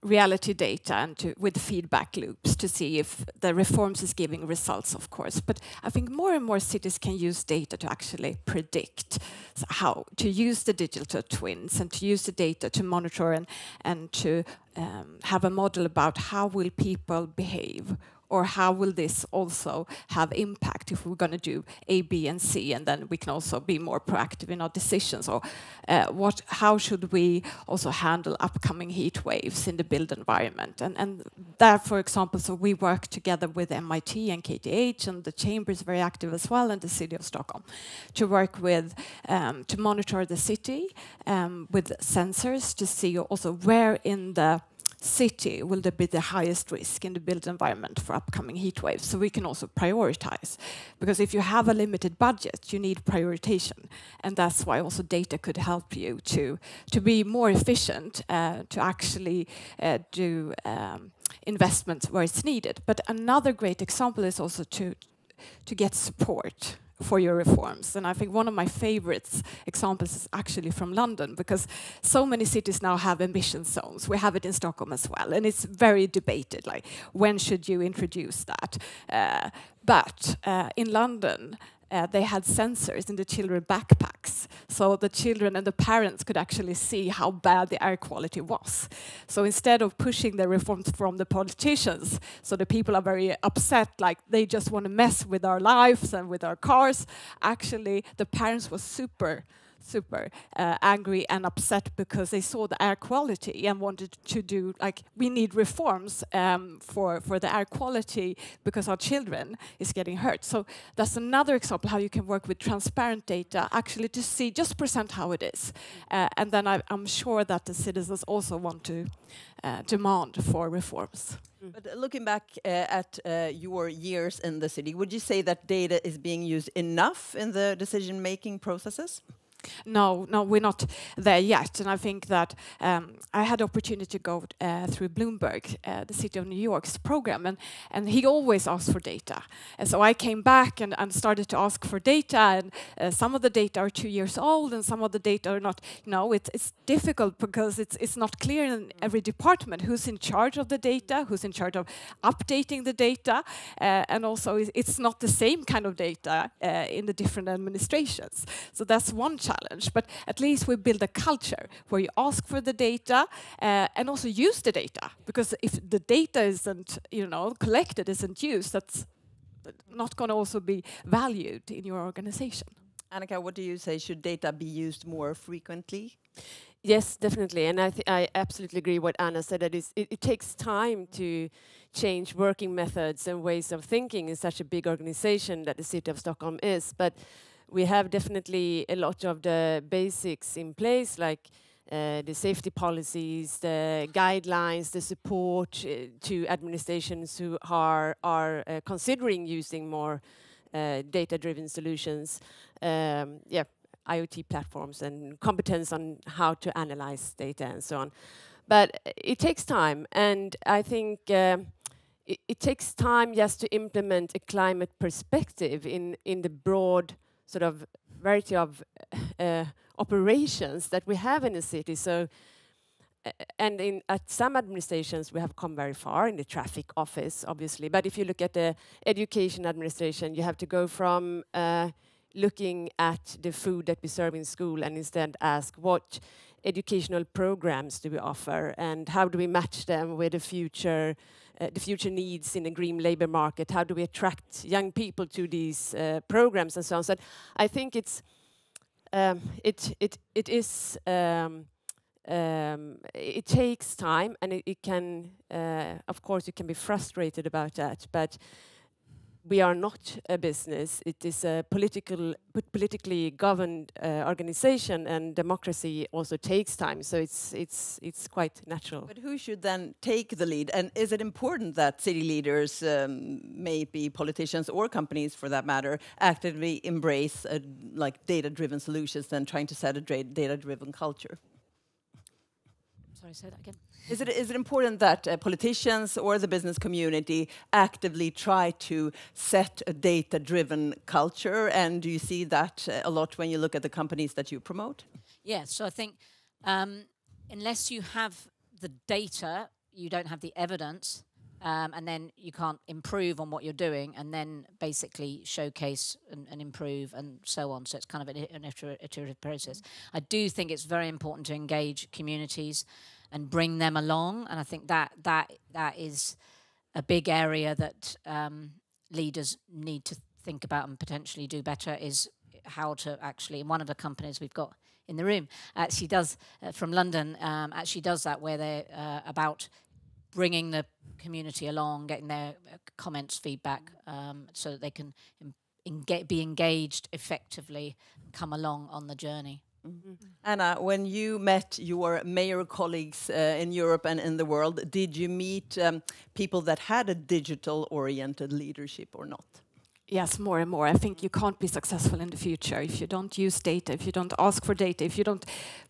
reality data and with feedback loops to see if the reforms is giving results, of course. But I think more and more cities can use data to actually predict how to use the digital twins and to use the data to monitor and to have a model about how will people behave, or how will this also have impact if we're going to do A, B, and C, and then we can also be more proactive in our decisions. Or how should we also handle upcoming heat waves in the built environment? And that, for example, so we work together with MIT and KTH, and the chamber is very active as well, and the city of Stockholm, to work with, to monitor the city with sensors to see also where in the city will there be the highest risk in the built environment for upcoming heat waves, so we can also prioritize. Because if you have a limited budget, you need prioritization, and that's why also data could help you to be more efficient, to actually do investments where it's needed. But another great example is also to get support for your reforms. And I think one of my favorite examples is actually from London, because so many cities now have emission zones. We have it in Stockholm as well, and it's very debated, like when should you introduce that? But in London, they had sensors in the children's backpacks, so the children and the parents could actually see how bad the air quality was. So instead of pushing the reforms from the politicians, so the people are very upset, like they just want to mess with our lives and with our cars, actually the parents were super angry and upset because they saw the air quality and wanted to do, like, we need reforms for the air quality because our children is getting hurt. So that's another example how you can work with transparent data, actually to see, just present how it is. And then I'm sure that the citizens also want to demand for reforms. But looking back at your years in the city, would you say that data is being used enough in the decision-making processes? No, we're not there yet. And I think that I had the opportunity to go through Bloomberg, the City of New York's program, and he always asks for data. And so I came back and started to ask for data, and some of the data are 2 years old, and some of the data are not. It's difficult because it's not clear in every department who's in charge of the data, who's in charge of updating the data, and also it's not the same kind of data in the different administrations. So that's one challenge. But at least we build a culture where you ask for the data and also use the data. Because if the data isn't, collected, isn't used, that's not going to also be valued in your organization. Annika, what do you say? Should data be used more frequently? Yes, definitely. And I absolutely agree what Anna said, that it takes time to change working methods and ways of thinking in such a big organization that the City of Stockholm is. But we have definitely a lot of the basics in place, like the safety policies, the guidelines, the support to administrations who are considering using more data-driven solutions. IoT platforms and competence on how to analyze data and so on. But it takes time, and I think it takes time just to implement a climate perspective in the broad sort of variety of operations that we have in the city. So, and at some administrations we have come very far in the traffic office, obviously. But if you look at the education administration, you have to go from looking at the food that we serve in school and instead ask what educational programs do we offer and how do we match them with the future needs in a green labor market? How do we attract young people to these programs and so on? So I think it is it takes time, and it can, of course, you can be frustrated about that, but we are not a business. It is a politically governed organization, and democracy also takes time. So it's quite natural. But who should then take the lead? And is it important that city leaders, maybe politicians or companies for that matter, actively embrace like data-driven solutions and trying to set a data-driven culture? Sorry, say that again. Is it important that politicians or the business community actively try to set a data-driven culture? And do you see that a lot when you look at the companies that you promote? Yes, so I think unless you have the data, you don't have the evidence, and then you can't improve on what you're doing, and then basically showcase and improve and so on. So it's kind of an iterative process. I do think it's very important to engage communities and bring them along, and I think that is a big area that leaders need to think about and potentially do better, is how to actually, and one of the companies we've got in the room actually does, from London, actually does that, where they're about bringing the community along, getting their comments, feedback, so that they can be engaged effectively, come along on the journey. Mm-hmm. Anna, when you met your mayor colleagues in Europe and in the world, did you meet people that had a digital-oriented leadership or not? Yes, more and more. I think you can't be successful in the future if you don't use data, if you don't ask for data, if you don't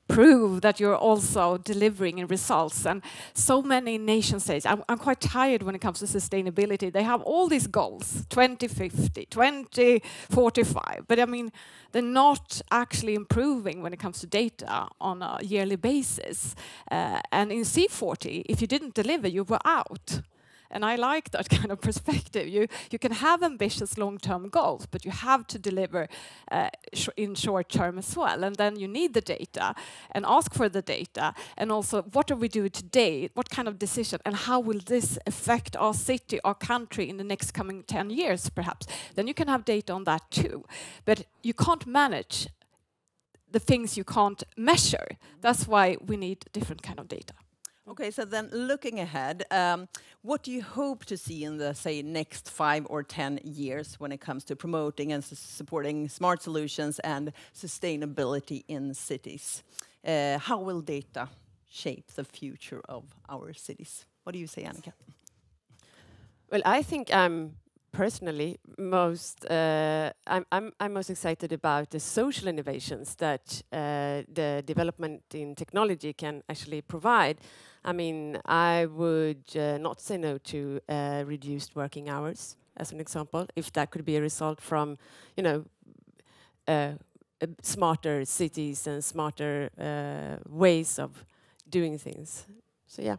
prove that you're also delivering in results. And so many nation states, I'm quite tired when it comes to sustainability. They have all these goals, 2050, 2045, but I mean, they're not actually improving when it comes to data on a yearly basis. And in C40, if you didn't deliver, you were out. And I like that kind of perspective. You can have ambitious long-term goals, but you have to deliver in short term as well. And then you need the data and ask for the data. And also, what are we doing today? What kind of decision? And how will this affect our city, our country in the next coming 10 years, perhaps? Then you can have data on that too. But you can't manage the things you can't measure. That's why we need different kind of data. Okay, so then looking ahead, what do you hope to see in the, say, next 5 or 10 years when it comes to promoting and supporting smart solutions and sustainability in cities? How will data shape the future of our cities? What do you say, Annika? Well, I think personally, I'm most excited about the social innovations that the development in technology can actually provide. I mean, I would not say no to reduced working hours, as an example, if that could be a result from, you know, smarter cities and smarter ways of doing things. So yeah.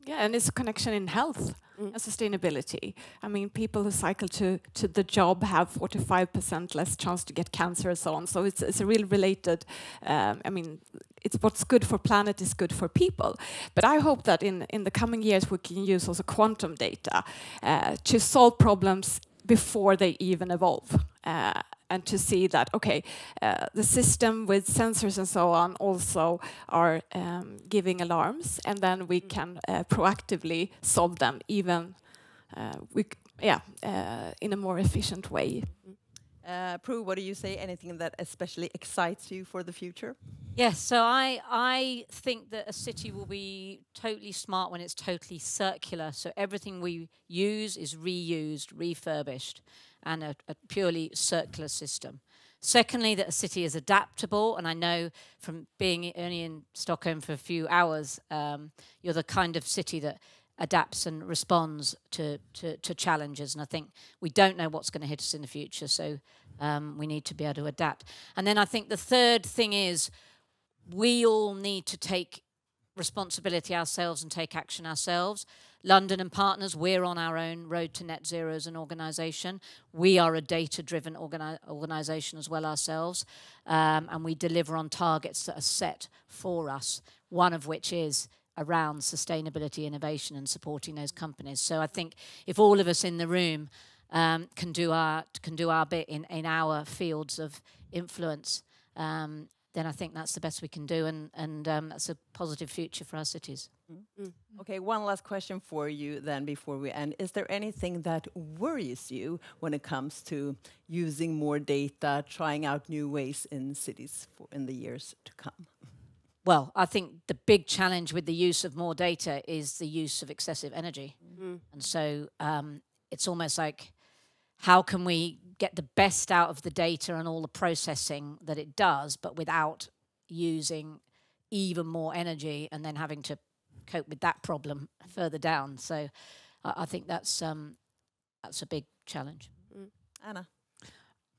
Yeah, and it's a connection in health and sustainability. I mean, people who cycle to the job have 45% less chance to get cancer and so on. So it's a real related, I mean, it's what's good for planet is good for people. But I hope that in the coming years we can use also quantum data to solve problems before they even evolve. And to see that, okay, the system with sensors and so on also are giving alarms, and then we can proactively solve them even in a more efficient way. Prue, what do you say? Anything that especially excites you for the future? Yes, so I think that a city will be totally smart when it's totally circular. So everything we use is reused, refurbished, and a purely circular system. Secondly, that a city is adaptable, and I know from being only in Stockholm for a few hours, you're the kind of city that adapts and responds to challenges, and I think we don't know what's going to hit us in the future, so we need to be able to adapt. And then I think the third thing is we all need to take responsibility ourselves and take action ourselves. London and Partners, we're on our own road to net zero as an organisation. We are a data-driven organisation as well ourselves, and we deliver on targets that are set for us, one of which is around sustainability, innovation and supporting those companies. So I think if all of us in the room can do our bit in our fields of influence, then I think that's the best we can do, and that's a positive future for our cities. Okay, one last question for you then before we end. Is there anything that worries you when it comes to using more data, trying out new ways in cities in the years to come? Well, I think the big challenge with the use of more data is the use of excessive energy. And so it's almost like, how can we get the best out of the data and all the processing that it does, but without using even more energy and then having to cope with that problem further down? So I think that's a big challenge. Anna?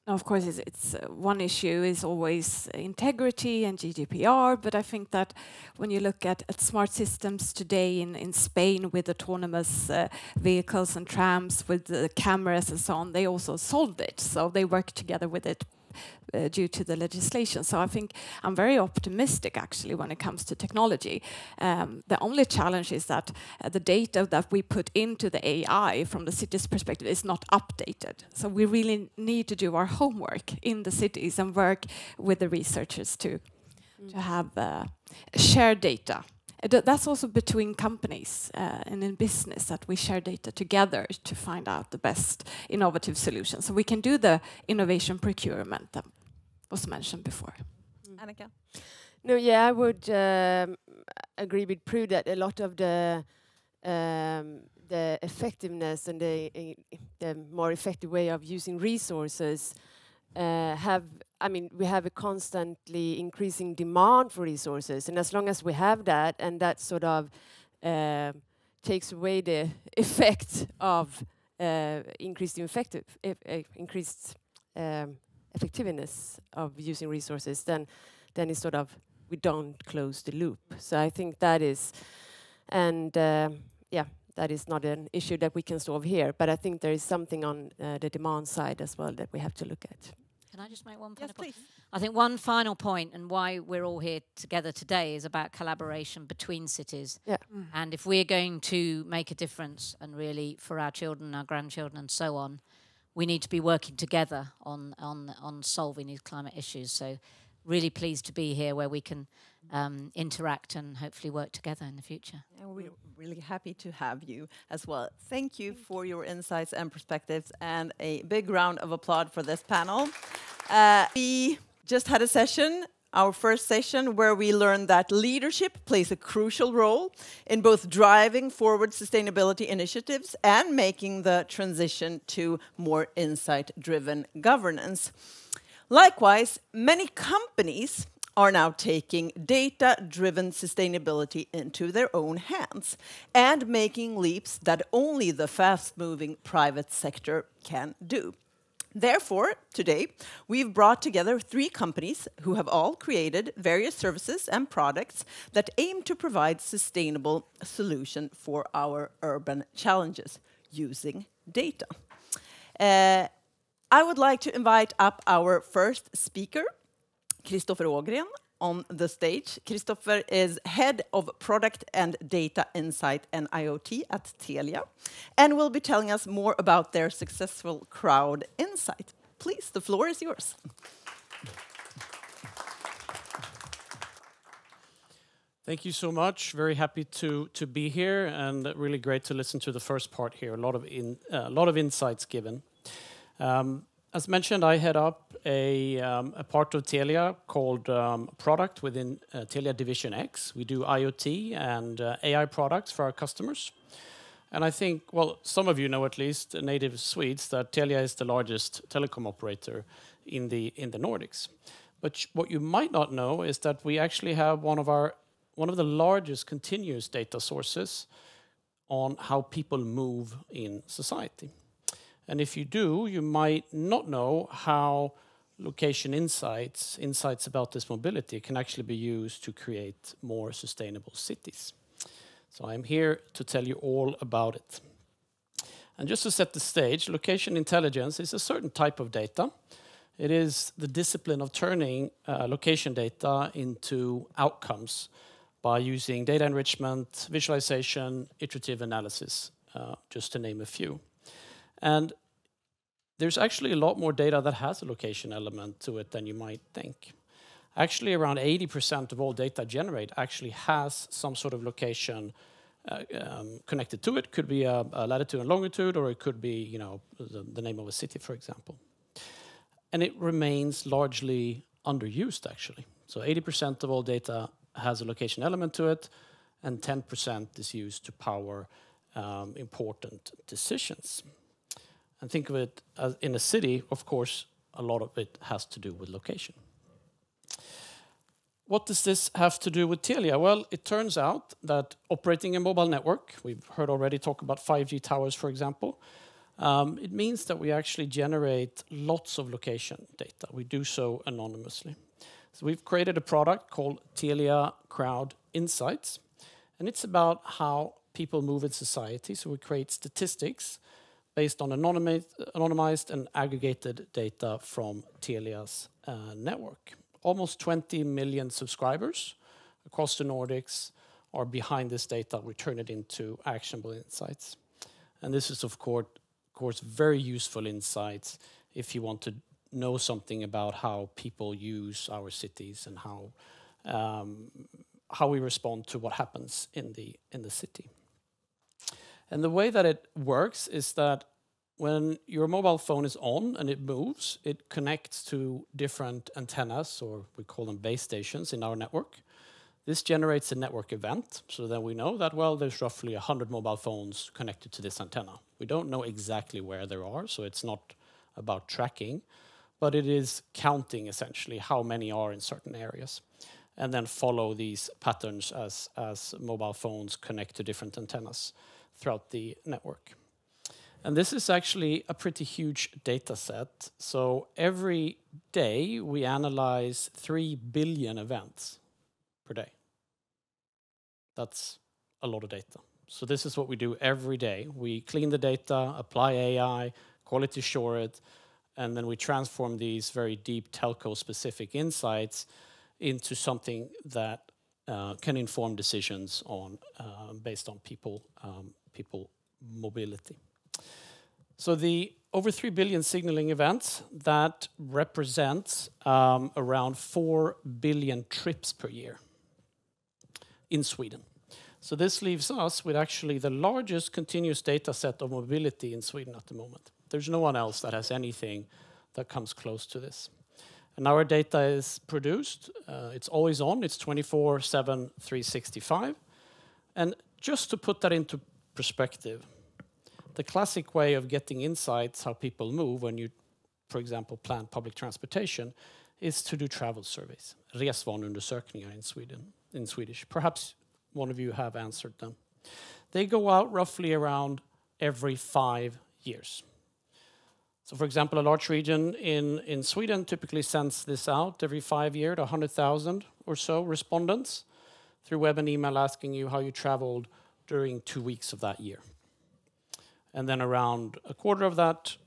Of course, it's one issue is always integrity and GDPR, but I think that when you look at smart systems today in Spain with autonomous vehicles and trams with the cameras and so on, they also solved it. So they work together with it due to the legislation. So I think I'm very optimistic actually when it comes to technology. The only challenge is that the data that we put into the AI from the city's perspective is not updated. So we really need to do our homework in the cities and work with the researchers to have shared data. That's also between companies and in business, that we share data together to find out the best innovative solutions. So we can do the innovation procurement that was mentioned before. Annika? No, yeah, I would agree with Prue that a lot of the effectiveness and the more effective way of using resources we have a constantly increasing demand for resources, and as long as we have that, and that sort of takes away the effect of increased effectiveness of using resources, then it's sort of, we don't close the loop. So I think that is, and that is not an issue that we can solve here, but I think there is something on the demand side as well that we have to look at. Can I just make one Yes, final point? please. I think one final point, and why we're all here together today, is about collaboration between cities. Yeah. And if we're going to make a difference, and really for our children, our grandchildren, and so on, we need to be working together on solving these climate issues. So really pleased to be here where we can interact and hopefully work together in the future. And we're really happy to have you as well. Thank you for your insights and perspectives, and a big round of applause for this panel. We just had a session, our first session, where we learned that leadership plays a crucial role in both driving forward sustainability initiatives and making the transition to more insight-driven governance. Likewise, many companies are now taking data-driven sustainability into their own hands and making leaps that only the fast-moving private sector can do. Therefore, today, we've brought together 3 companies who have all created various services and products that aim to provide sustainable solution for our urban challenges using data. I would like to invite up our first speaker, Christopher Ågren, on the stage. Christopher is Head of Product and Data Insight and IoT at Telia, and will be telling us more about their successful crowd insight. Please, the floor is yours. Thank you so much. Very happy to be here, and really great to listen to the first part here. A lot of insights given. As mentioned, I head up a part of Telia called Product within Telia Division X. We do IoT and AI products for our customers. And I think, well, some of you know at least, native Swedes, that Telia is the largest telecom operator in the Nordics. But what you might not know is that we actually have one of the largest continuous data sources on how people move in society. And if you do, you might not know how location insights about this mobility can actually be used to create more sustainable cities. So I'm here to tell you all about it. And just to set the stage, location intelligence is a certain type of data. It is the discipline of turning location data into outcomes by using data enrichment, visualization, iterative analysis, just to name a few. And there's actually a lot more data that has a location element to it than you might think. Actually, around 80% of all data generated actually has some sort of location connected to it. Could be a latitude and longitude, or it could be, the name of a city, for example. And it remains largely underused, actually. So 80% of all data has a location element to it, and 10% is used to power important decisions. And think of it as in a city, of course, a lot of it has to do with location. What does this have to do with Telia? Well, it turns out that operating a mobile network, we've heard already talk about 5G towers, for example, it means that we actually generate lots of location data. We do so anonymously. So we've created a product called Telia Crowd Insights, and it's about how people move in society. So we create statistics based on anonymized and aggregated data from Telia's network. Almost 20 million subscribers across the Nordics are behind this data. We turn it into actionable insights. And this is, of course, very useful insights if you want to know something about how people use our cities and how we respond to what happens in the city. And the way that it works is that when your mobile phone is on and it moves, it connects to different antennas, or we call them base stations in our network. This generates a network event, so then we know that, well, there's roughly 100 mobile phones connected to this antenna. We don't know exactly where there are, so it's not about tracking, but it is counting essentially how many are in certain areas, and then follow these patterns as mobile phones connect to different antennas throughout the network. And this is actually a pretty huge data set. So every day we analyze 3 billion events per day. That's a lot of data. So this is what we do every day. We clean the data, apply AI, quality assure it, and then we transform these very deep telco-specific insights into something that can inform decisions on based on people mobility. So the over 3 billion signaling events, that represents around 4 billion trips per year in Sweden. So this leaves us with actually the largest continuous data set of mobility in Sweden at the moment. There's no one else that has anything that comes close to this. And our data is produced, it's always on, it's 24/7, 365. And just to put that into perspective, the classic way of getting insights how people move when you, for example, plan public transportation is to do travel surveys. Resvaneundersökningar in Swedish. Perhaps one of you have answered them. They go out roughly around every 5 years. So for example, a large region in Sweden typically sends this out every 5 years to 100,000 or so respondents through web and email asking you how you traveled during 2 weeks of that year. And then around a quarter of that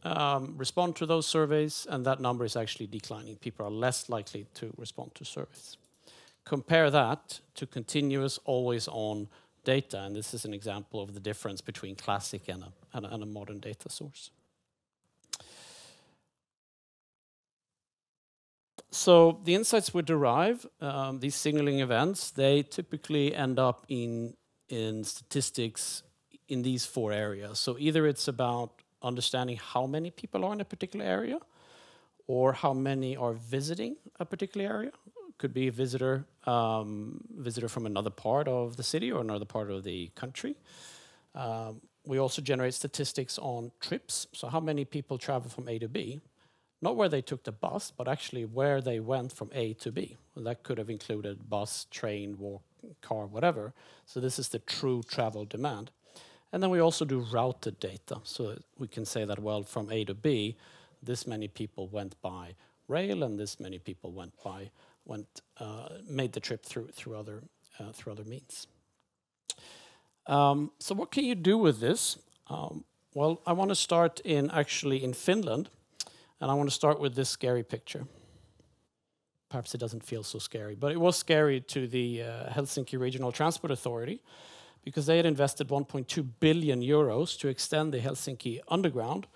respond to those surveys, and that number is actually declining. People are less likely to respond to surveys. Compare that to continuous, always-on data, and this is an example of the difference between classic and a modern data source. So the insights we derive, these signaling events, they typically end up in statistics in these 4 areas. So either it's about understanding how many people are in a particular area, or how many are visiting a particular area. Could be a visitor from another part of the city or another part of the country. We also generate statistics on trips. So how many people travel from A to B? Not where they took the bus, but actually where they went from A to B. And that could have included bus, train, walk, car, whatever. So this is the true travel demand. And then we also do routed data. So we can say that, well, from A to B, this many people went by rail, and this many people made the trip through other means. So what can you do with this? Well, I want to start in Finland, and I want to start with this scary picture. Perhaps it doesn't feel so scary, but it was scary to the Helsinki Regional Transport Authority, because they had invested 1.2 billion euros to extend the Helsinki Underground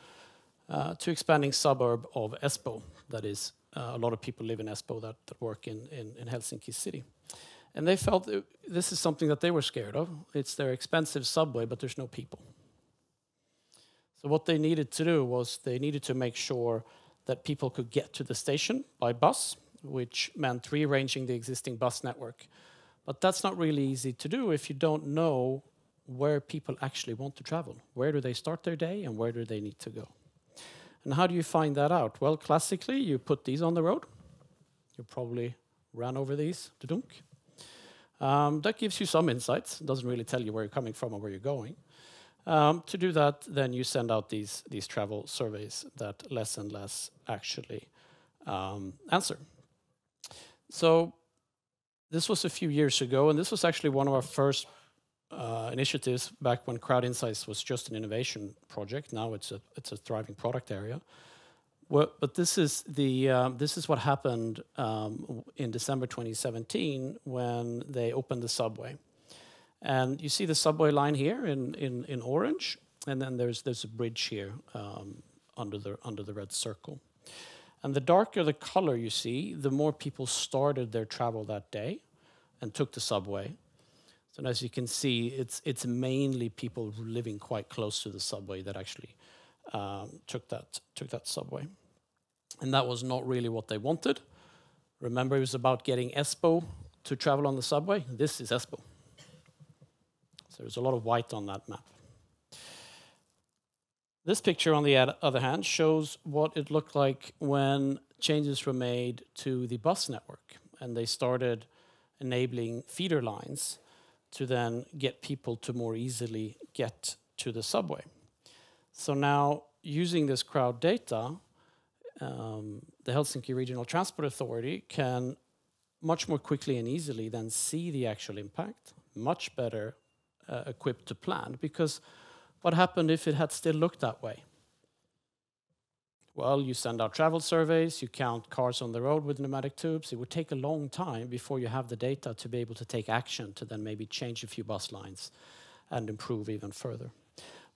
to expanding suburb of Espoo, that is a lot of people live in Espoo that work in Helsinki city. And they felt this is something that they were scared of. It's their expensive subway, but there's no people. So what they needed to do was they needed to make sure that people could get to the station by bus, which meant rearranging the existing bus network. But that's not really easy to do if you don't know where people actually want to travel. Where do they start their day and where do they need to go? And how do you find that out? Well, classically, you put these on the road. You probably ran over these, dunk. That gives you some insights. It doesn't really tell you where you're coming from or where you're going. To do that, then you send out these travel surveys that less and less actually answer. So this was a few years ago, and this was actually one of our first initiatives back when Crowd Insights was just an innovation project. Now it's a thriving product area. Well, but this is what happened in December 2017 when they opened the subway. And you see the subway line here in orange, and then there's a bridge here under the red circle. And the darker the color you see, the more people started their travel that day and took the subway. So as you can see, it's mainly people living quite close to the subway that actually took that subway. And that was not really what they wanted. Remember, it was about getting Espoo to travel on the subway. This is Espoo. So there's a lot of white on that map. This picture, on the other hand, shows what it looked like when changes were made to the bus network. And they started enabling feeder lines to then get people to more easily get to the subway. So now, using this crowd data, the Helsinki Regional Transport Authority can much more quickly and easily then see the actual impact, much better equipped to plan. Because what happened if it had still looked that way? Well, you send out travel surveys, you count cars on the road with pneumatic tubes. It would take a long time before you have the data to be able to take action to then maybe change a few bus lines and improve even further.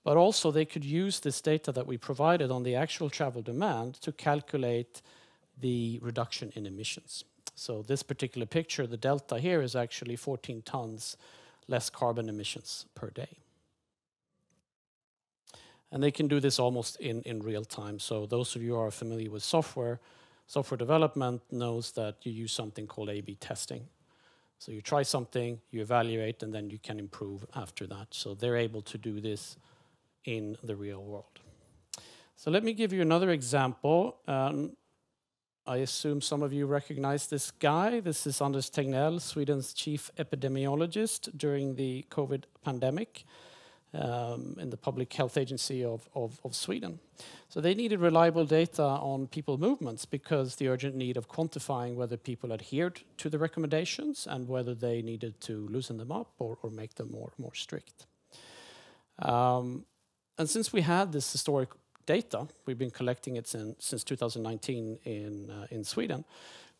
But also they could use this data that we provided on the actual travel demand to calculate the reduction in emissions. So this particular picture, the delta here is actually 14 tons less carbon emissions per day. And they can do this almost in real time. So those of you who are familiar with software development knows that you use something called A/B testing. So you try something, you evaluate, and then you can improve after that. So they're able to do this in the real world. So let me give you another example. I assume some of you recognize this guy. This is Anders Tegnell, Sweden's chief epidemiologist during the COVID pandemic in the Public Health Agency of Sweden. So they needed reliable data on people movements because the urgent need of quantifying whether people adhered to the recommendations and whether they needed to loosen them up or make them more strict. And since we had this historic data, we've been collecting it since 2019 in Sweden,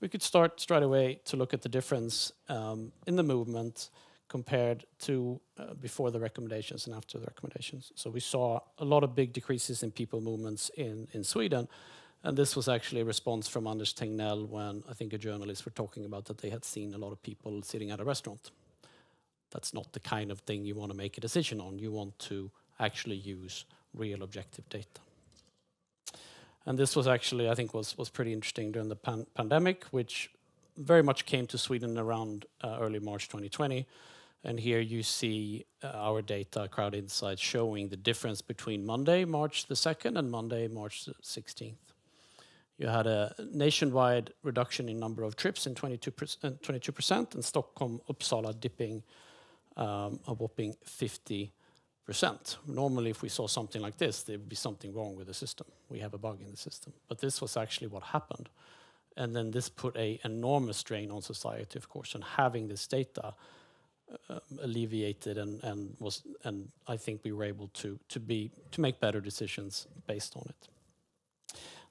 we could start straight away to look at the difference in the movement compared to before the recommendations and after the recommendations. So we saw a lot of big decreases in people movements in Sweden, and this was actually a response from Anders Tegnell when I think a journalist were talking about that they had seen a lot of people sitting at a restaurant. That's not the kind of thing you want to make a decision on. You want to actually use real objective data. And this was actually, I think, was pretty interesting during the pandemic, which very much came to Sweden around early March 2020. And here you see our data, Crowd Insights, showing the difference between Monday, March the 2nd, and Monday, March the 16th. You had a nationwide reduction in number of trips in 22%, and Stockholm, Uppsala dipping a whopping 50%. Normally, if we saw something like this, there would be something wrong with the system. We have a bug in the system. But this was actually what happened. And then this put an enormous strain on society, of course, and having this data alleviated and I think we were able to make better decisions based on it.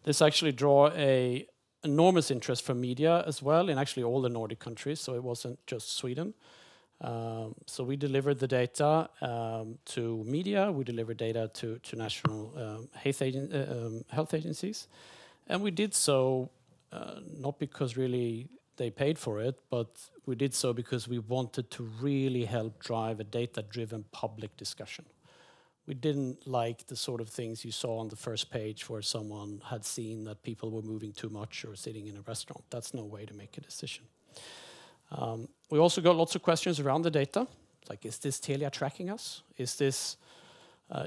This actually draw a enormous interest from media as well in actually all the Nordic countries, so it wasn't just Sweden. So we delivered the data to media, we delivered data to national health agencies, and we did so not because really they paid for it, but we did so because we wanted to really help drive a data-driven public discussion. We didn't like the sort of things you saw on the first page where someone had seen that people were moving too much or sitting in a restaurant. That's no way to make a decision. We also got lots of questions around the data. Like, is this Telia tracking us? Is this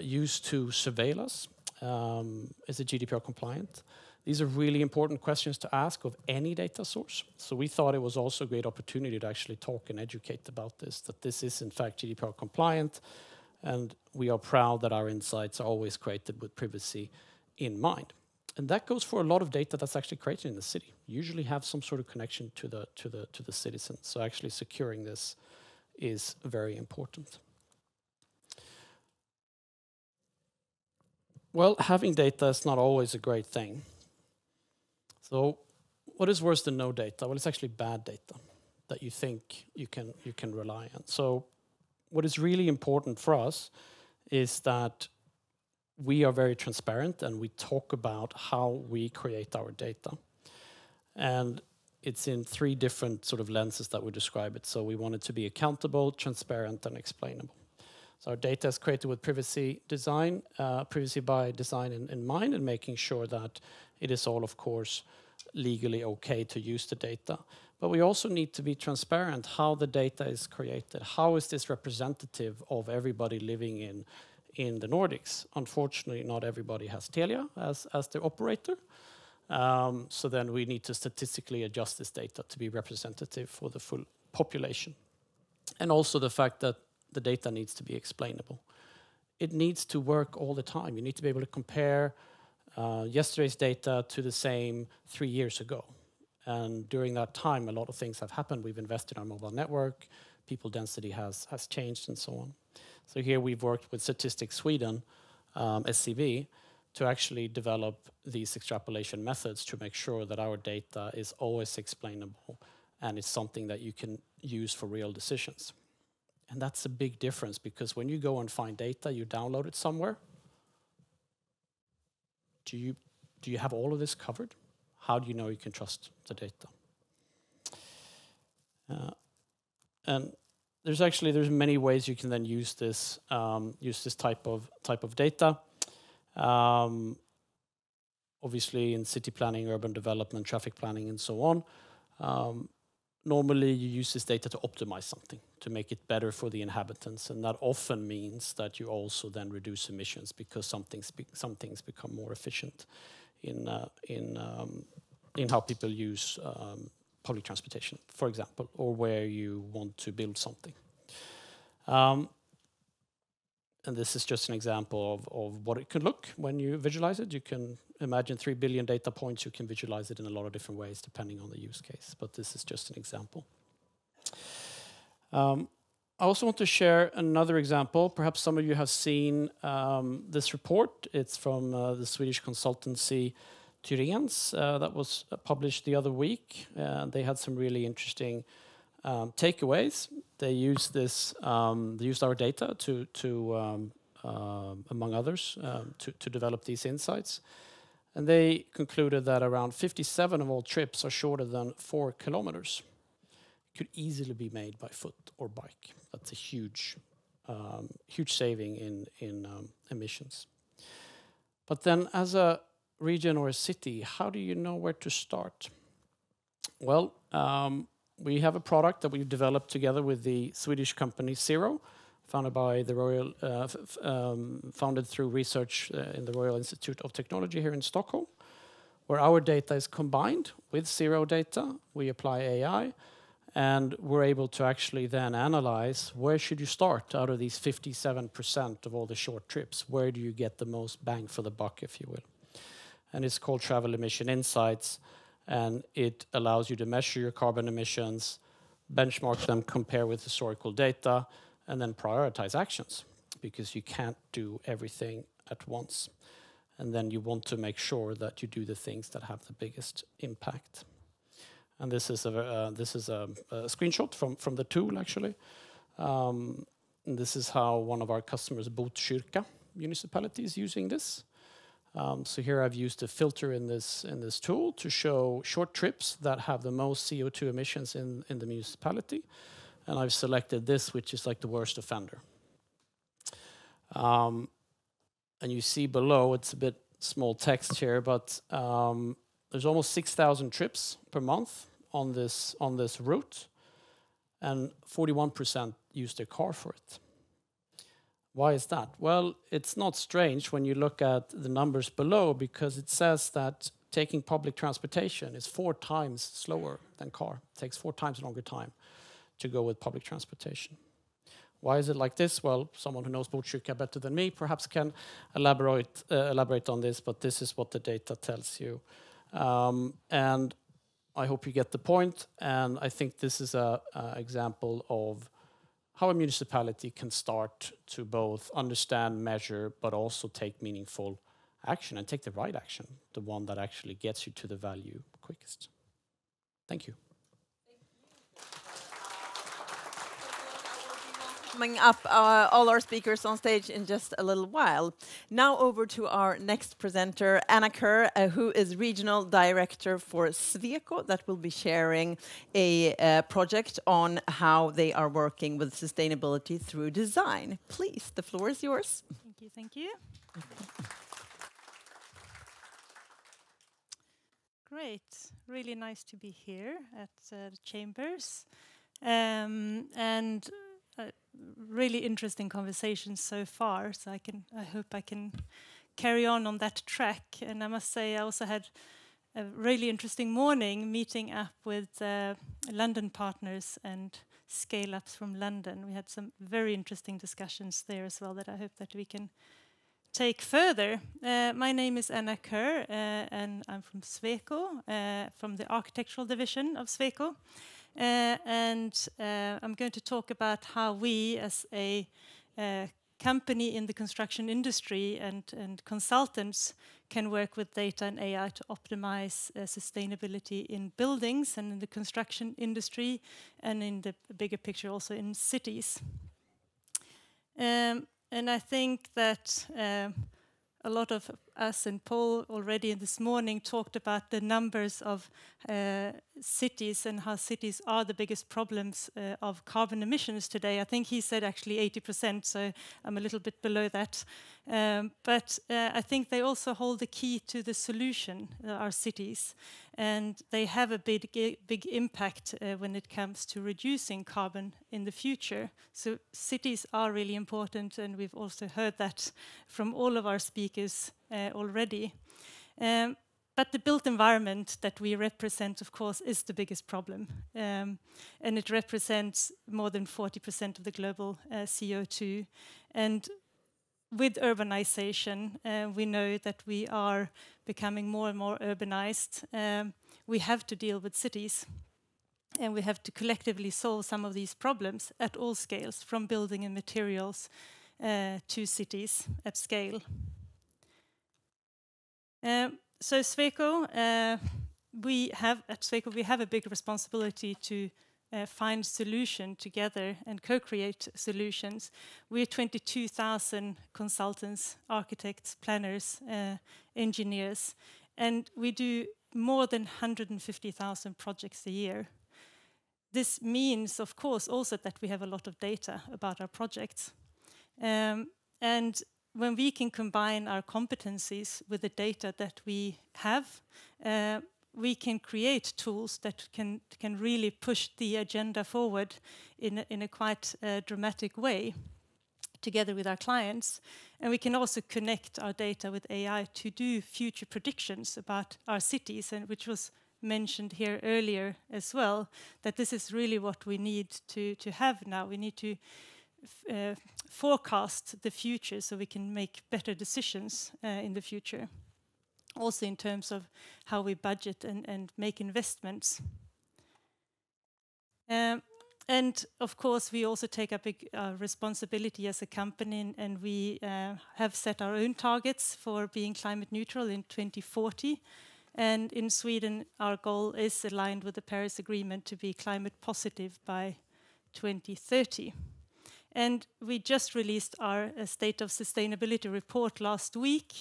used to surveil us? Is it GDPR compliant? These are really important questions to ask of any data source. So we thought it was also a great opportunity to actually talk and educate about this, that this is in fact GDPR compliant, and we are proud that our insights are always created with privacy in mind. And that goes for a lot of data that's actually created in the city. You usually have some sort of connection to the citizens. So actually securing this is very important. Well, having data is not always a great thing. So what is worse than no data? Well, it's actually bad data that you think you can rely on. So what is really important for us is that we are very transparent and we talk about how we create our data. And it's in 3 different sort of lenses that we describe it. So we want it to be accountable, transparent, and explainable. So our data is created with privacy by design in mind, and making sure that it is all, of course, legally okay to use the data. But we also need to be transparent how the data is created. How is this representative of everybody living in the Nordics? Unfortunately, not everybody has Telia as their operator. So then we need to statistically adjust this data to be representative for the full population. And also the fact that the data needs to be explainable. It needs to work all the time. You need to be able to compare yesterday's data to the same 3 years ago. And during that time, a lot of things have happened. We've invested in our mobile network, people density has changed, and so on. So here we've worked with Statistics Sweden, SCB, to actually develop these extrapolation methods to make sure that our data is always explainable and it's something that you can use for real decisions. And that's a big difference, because when you go and find data, you download it somewhere. Do you have all of this covered? How do you know you can trust the data? And there's many ways you can then use this type of data. Obviously, in city planning, urban development, traffic planning, and so on. Normally, you use this data to optimize something, to make it better for the inhabitants, and that often means that you also then reduce emissions, because some things become more efficient in how people use public transportation, for example, or where you want to build something. And this is just an example of what it could look when you visualize it. You can imagine 3 billion data points. You can visualize it in a lot of different ways depending on the use case, but this is just an example. I also want to share another example. Perhaps some of you have seen this report. It's from the Swedish consultancy dagens that was published the other week. They had some really interesting takeaways. They used this. They used our data to among others, to develop these insights, and they concluded that around 57 of all trips are shorter than 4 kilometers. Could easily be made by foot or bike. That's a huge saving in emissions. But then, as a region or a city, how do you know where to start? Well. We have a product that we've developed together with the Swedish company Zero, founded by the Royal, founded through research in the Royal Institute of Technology here in Stockholm, where our data is combined with Zero data. We apply AI, and we're able to actually then analyze where should you start out of these 57% of all the short trips. Where do you get the most bang for the buck, if you will? And it's called Travel Emission Insights. And it allows you to measure your carbon emissions, benchmark them, compare with historical data, and then prioritize actions, because you can't do everything at once. And then you want to make sure that you do the things that have the biggest impact. And this is a screenshot from the tool, actually. And this is how one of our customers, Botkyrka municipality, is using this. So here I've used a filter in this tool to show short trips that have the most CO2 emissions in the municipality. And I've selected this, which is like the worst offender. And you see below, it's a bit small text here, but there's almost 6,000 trips per month on this route, and 41% use their car for it. Why is that? Well, it's not strange when you look at the numbers below, because it says that taking public transportation is 4 times slower than car. It takes 4 times longer time to go with public transportation. Why is it like this? Well, someone who knows Botkyrka better than me perhaps can elaborate on this, but this is what the data tells you. And I hope you get the point, and I think this is an example of how a municipality can start to both understand, measure, but also take meaningful action, and take the right action, the one that actually gets you to the value quickest. Thank you. Coming up all our speakers on stage in just a little while. Now over to our next presenter, Anna Kerr, who is Regional Director for Sweco, that will be sharing a project on how they are working with sustainability through design. Please, the floor is yours. Thank you, thank you. Great, really nice to be here at the Chambers. Really interesting conversations so far, so I hope I can carry on that track. And I must say I also had a really interesting morning meeting up with London partners and scale-ups from London. We had some very interesting discussions there as well that I hope that we can take further. My name is Anna Kerr, and I'm from Sweco, from the architectural division of Sweco. I'm going to talk about how we, as a company in the construction industry and consultants, can work with data and AI to optimize sustainability in buildings and in the construction industry, and in the bigger picture also in cities. And I think that a lot of us and Paul already this morning talked about the numbers of cities and how cities are the biggest problems of carbon emissions today. I think he said actually 80%, so I'm a little bit below that. But I think they also hold the key to the solution, our cities. And they have a big impact when it comes to reducing carbon in the future. So cities are really important, and we've also heard that from all of our speakers already. But the built environment that we represent, of course, is the biggest problem. And it represents more than 40% of the global CO2. And with urbanization, we know that we are becoming more and more urbanized. We have to deal with cities, and we have to collectively solve some of these problems at all scales, from building and materials to cities at scale. So Sweco, we have a big responsibility to find solution together and co-create solutions. We're 22,000 consultants, architects, planners, engineers, and we do more than 150,000 projects a year. This means, of course, also that we have a lot of data about our projects. And when we can combine our competencies with the data that we have, we can create tools that can really push the agenda forward in a quite dramatic way together with our clients. And we can also connect our data with AI to do future predictions about our cities, and which was mentioned here earlier as well, that this is really what we need to have now. We need to forecast the future so we can make better decisions in the future. Also in terms of how we budget and make investments. And of course, we also take a big responsibility as a company, and we have set our own targets for being climate neutral in 2040. And in Sweden, our goal is aligned with the Paris Agreement to be climate positive by 2030. And we just released our State of Sustainability report last week,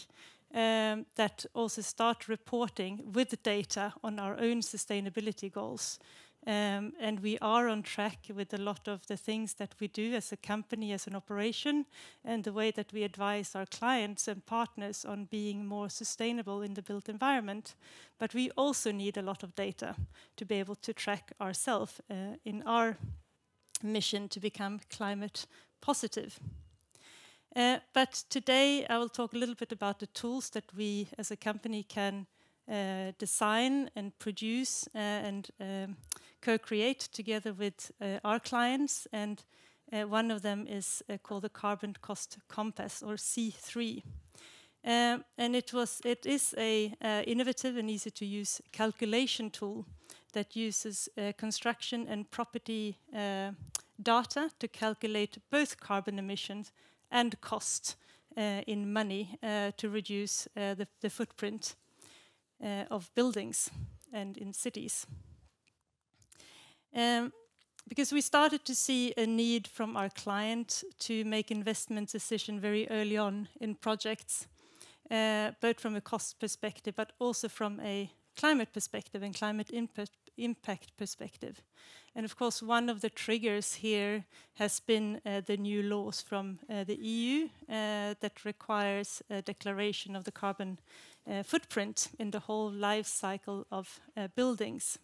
that also start reporting with data on our own sustainability goals. And we are on track with a lot of the things that we do as a company, as an operation, and the way that we advise our clients and partners on being more sustainable in the built environment. But we also need a lot of data to be able to track ourselves in our mission to become climate positive. But today I will talk a little bit about the tools that we as a company can design and produce and co-create together with our clients, and one of them is called the Carbon Cost Compass, or C3. And it is a innovative and easy to use calculation tool that uses construction and property data to calculate both carbon emissions and cost in money to reduce the footprint of buildings and in cities. Because we started to see a need from our client to make investment decision very early on in projects, both from a cost perspective, but also from a climate perspective and climate impact perspective. And of course, one of the triggers here has been the new laws from the EU that requires a declaration of the carbon footprint in the whole life cycle of buildings,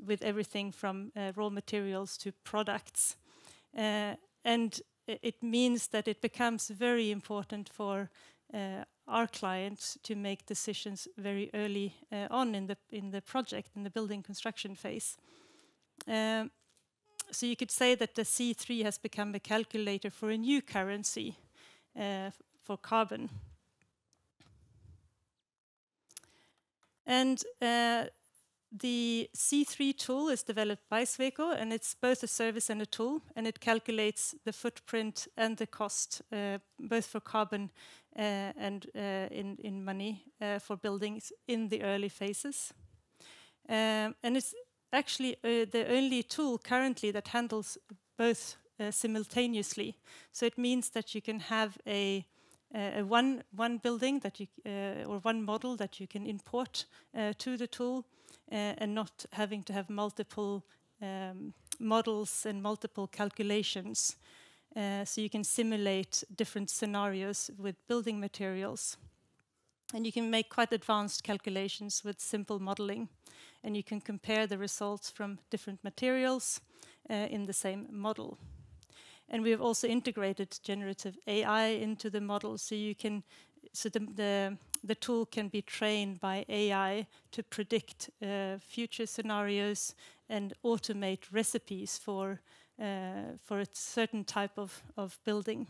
with everything from raw materials to products. And it means that it becomes very important for our clients to make decisions very early on in the project, in the building construction phase. So you could say that the C3 has become a calculator for a new currency for carbon. And the C3 tool is developed by Sweco, and it's both a service and a tool, and it calculates the footprint and the cost, both for carbon and in money for buildings in the early phases. And it's actually the only tool currently that handles both simultaneously. So it means that you can have one building that you or one model that you can import to the tool, and not having to have multiple models and multiple calculations. So you can simulate different scenarios with building materials. And you can make quite advanced calculations with simple modeling. And you can compare the results from different materials in the same model. And we have also integrated generative AI into the model, so you can, so the tool can be trained by AI to predict future scenarios and automate recipes for a certain type of building.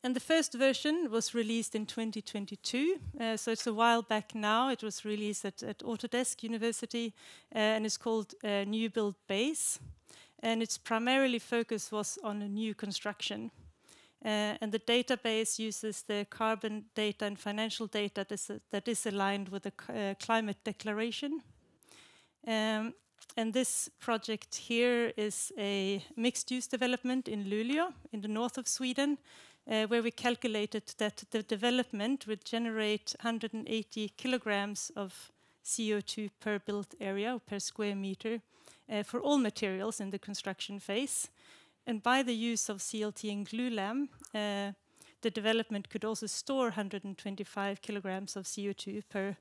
And the first version was released in 2022, so it's a while back now. It was released at Autodesk University, and it's called New Build Base. And its primarily focus was on a new construction. And the database uses the carbon data and financial data that is aligned with the climate declaration. And this project here is a mixed-use development in Luleå, in the north of Sweden, where we calculated that the development would generate 180 kilograms of CO2 per built area, or per square meter, for all materials in the construction phase. And by the use of CLT and glulam, the development could also store 125 kilograms of CO2 per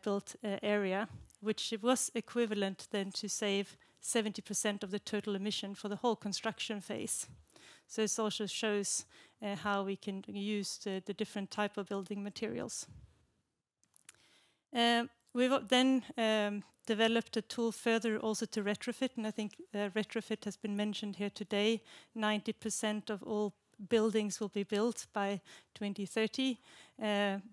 built area, which was equivalent then to save 70% of the total emission for the whole construction phase. So this also shows how we can use the different type of building materials. We've then developed a tool further also to retrofit, and I think retrofit has been mentioned here today. 90% of all buildings will be built by 2030,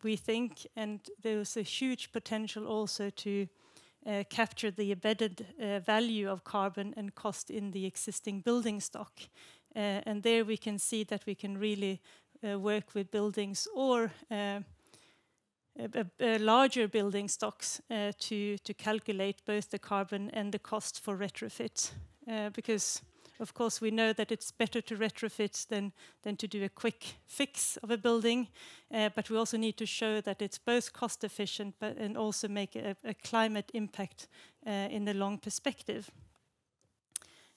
we think, and there's a huge potential also to capture the embedded value of carbon and cost in the existing building stock. And there we can see that we can really work with buildings or larger building stocks to calculate both the carbon and the cost for retrofit. Because Of course, we know that it's better to retrofit than to do a quick fix of a building, but we also need to show that it's both cost efficient and also make a climate impact in the long perspective.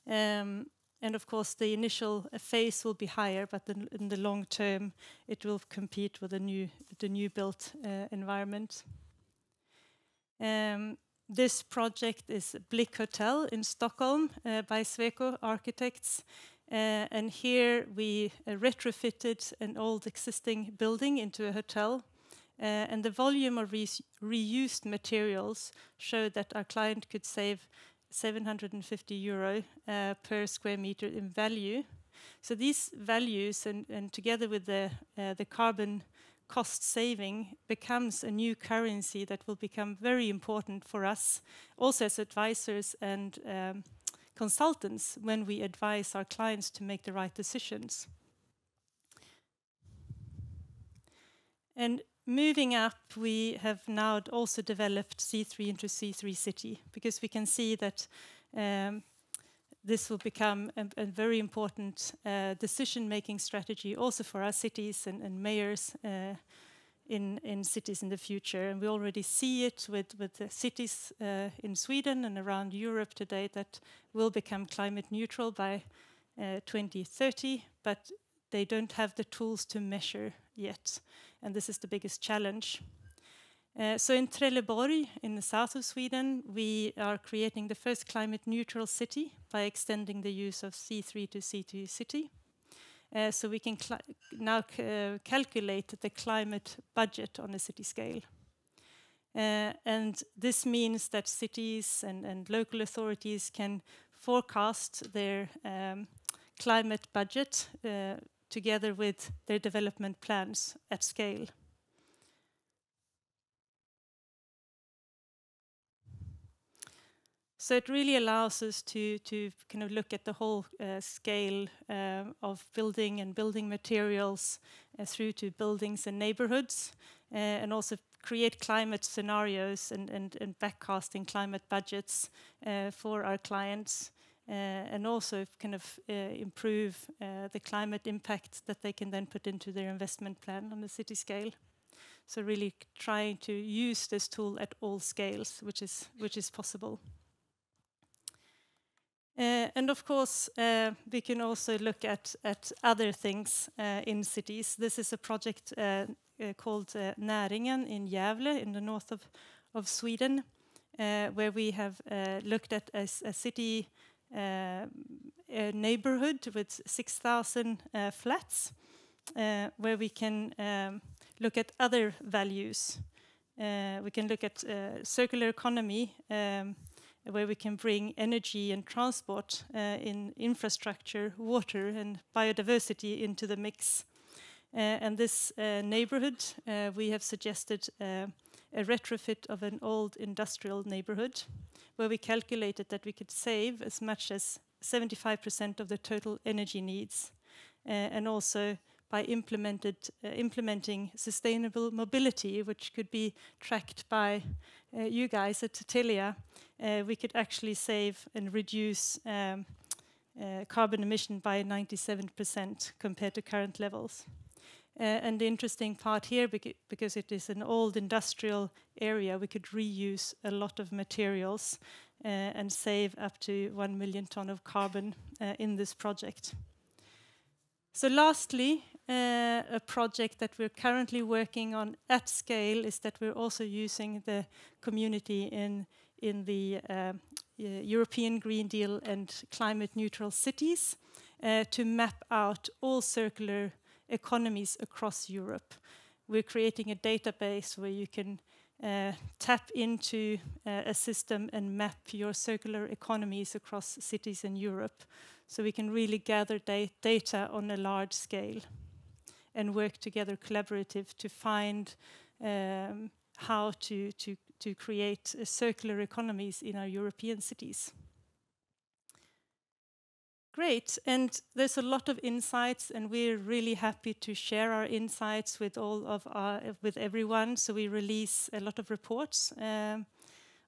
And of course, the initial phase will be higher, but in the long term, it will compete with the new built environment. This project is Blick Hotel in Stockholm by Sweco Architects. And here we retrofitted an old existing building into a hotel. And the volume of reused materials showed that our client could save €750 per square meter in value. So these values, and together with the carbon cost saving, becomes a new currency that will become very important for us, also as advisors and consultants, when we advise our clients to make the right decisions. And moving up, we have now also developed C3 into C3 City, because we can see that this will become a very important decision-making strategy also for our cities and mayors in cities in the future. And we already see it with the cities in Sweden and around Europe today that will become climate neutral by 2030, but they don't have the tools to measure yet. And this is the biggest challenge. So in Trelleborg, in the south of Sweden, we are creating the first climate neutral city by extending the use of C3 to C2 City. So we can now calculate the climate budget on a city scale. And this means that cities and local authorities can forecast their climate budget together with their development plans at scale. So it really allows us to kind of look at the whole scale of building and building materials through to buildings and neighborhoods, and also create climate scenarios and backcasting climate budgets for our clients, and also kind of improve the climate impact that they can then put into their investment plan on the city scale. So really trying to use this tool at all scales, which is possible. And of course, we can also look at other things in cities. This is a project called Näringen in Gävle in the north of Sweden, where we have looked at a city neighborhood with 6,000 flats, where we can look at other values. We can look at circular economy, where we can bring energy and transport in infrastructure, water and biodiversity into the mix. And this neighborhood, we have suggested a retrofit of an old industrial neighborhood, where we calculated that we could save as much as 75% of the total energy needs, and also by implementing sustainable mobility, which could be tracked by you guys at Telia, we could actually save and reduce carbon emission by 97% compared to current levels. And the interesting part here, because it is an old industrial area, we could reuse a lot of materials and save up to 1 million ton of carbon in this project. So lastly, a project that we're currently working on at scale is that we're also using the community in the European Green Deal and climate neutral cities to map out all circular economies across Europe. We're creating a database where you can tap into a system and map your circular economies across cities in Europe. So we can really gather data on a large scale and work together collaborative to find how to create circular economies in our European cities. Great, and there's a lot of insights, and we're really happy to share our insights with everyone. So we release a lot of reports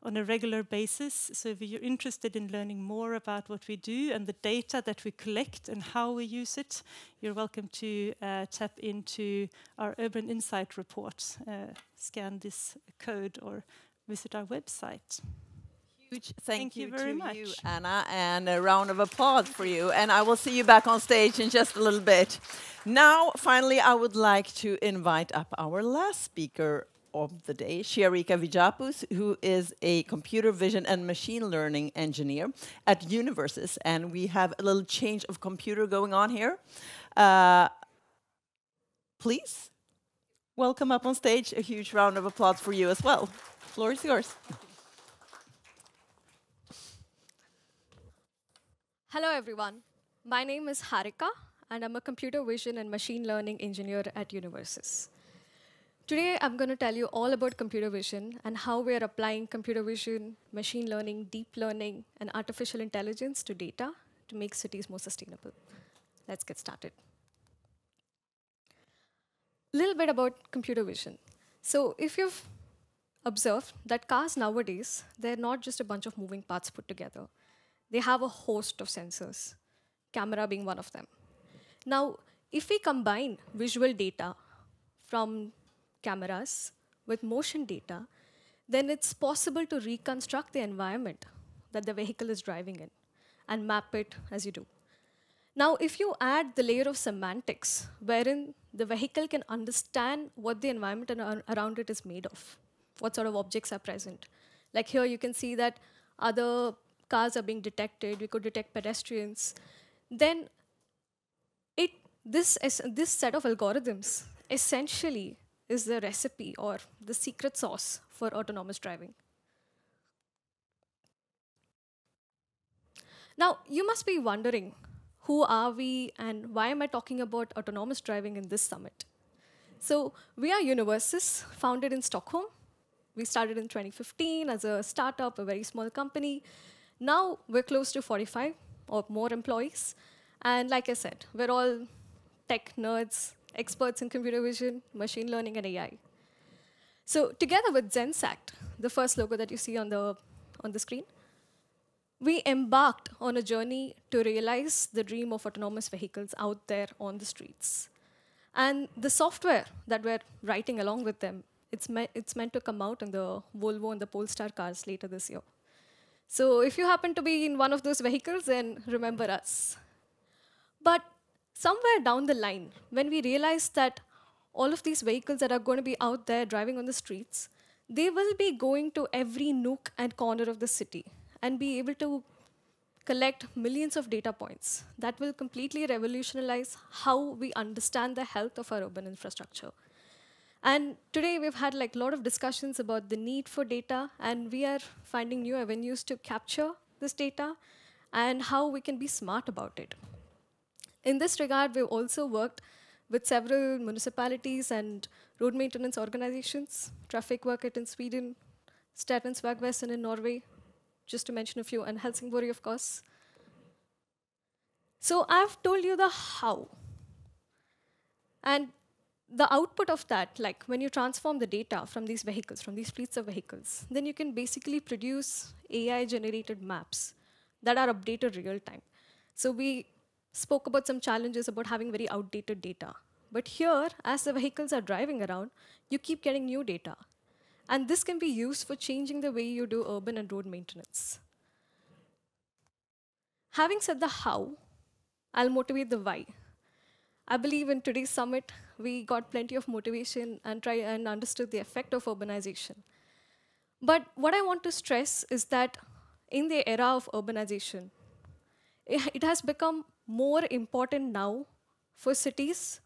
on a regular basis. So if you're interested in learning more about what we do and the data that we collect and how we use it, you're welcome to tap into our Urban Insight report, scan this code or visit our website. Huge thank you very to much. you, Anna, and a round of applause for you. And I will see you back on stage in just a little bit. Now, finally, I would like to invite up our last speaker of the day, Sharika Vijapus, who is a computer vision and machine learning engineer at Universes. And we have a little change of computer going on here. Please, welcome up on stage. A huge round of applause for you as well. The floor is yours. Hello, everyone. My name is Harika, and I'm a computer vision and machine learning engineer at Universes. Today, I'm going to tell you all about computer vision and how we are applying computer vision, machine learning, deep learning, and artificial intelligence to data to make cities more sustainable. Let's get started. A little bit about computer vision. So if you've observed that cars nowadays, they're not just a bunch of moving parts put together. They have a host of sensors, camera being one of them. Now, if we combine visual data from cameras with motion data, then it's possible to reconstruct the environment that the vehicle is driving in and map it as you do. Now, if you add the layer of semantics, wherein the vehicle can understand what the environment around it is made of, what sort of objects are present. Like here, you can see that other cars are being detected, we could detect pedestrians, then this set of algorithms essentially is the recipe or the secret sauce for autonomous driving. Now, you must be wondering, who are we and why am I talking about autonomous driving in this summit? So we are Universes, founded in Stockholm. We started in 2015 as a startup, a very small company. Now we're close to 45 or more employees. And like I said, we're all tech nerds, experts in computer vision, machine learning, and AI. So together with Zensact, the first logo that you see on the screen, we embarked on a journey to realize the dream of autonomous vehicles out there on the streets. And the software that we're writing along with them, it's meant to come out in the Volvo and the Polestar cars later this year. So if you happen to be in one of those vehicles, then remember us. But somewhere down the line, when we realized that all of these vehicles that are going to be out there driving on the streets, they will be going to every nook and corner of the city and be able to collect millions of data points that will completely revolutionize how we understand the health of our urban infrastructure. And today we've had a lot of discussions about the need for data, and we are finding new avenues to capture this data and how we can be smart about it. In this regard, we've also worked with several municipalities and road maintenance organizations, Trafikverket in Sweden, Statens Vägväsen in Norway, just to mention a few, and Helsingborg, of course. So I've told you the how. And the output of that, like when you transform the data from these vehicles, from these fleets of vehicles, then you can basically produce AI-generated maps that are updated real time. So we spoke about some challenges about having very outdated data. But here, as the vehicles are driving around, you keep getting new data. And this can be used for changing the way you do urban and road maintenance. Having said the how, I'll motivate the why. I believe in today's summit, we got plenty of motivation and understood the effect of urbanization. But what I want to stress is that in the era of urbanization, it has become more important now for cities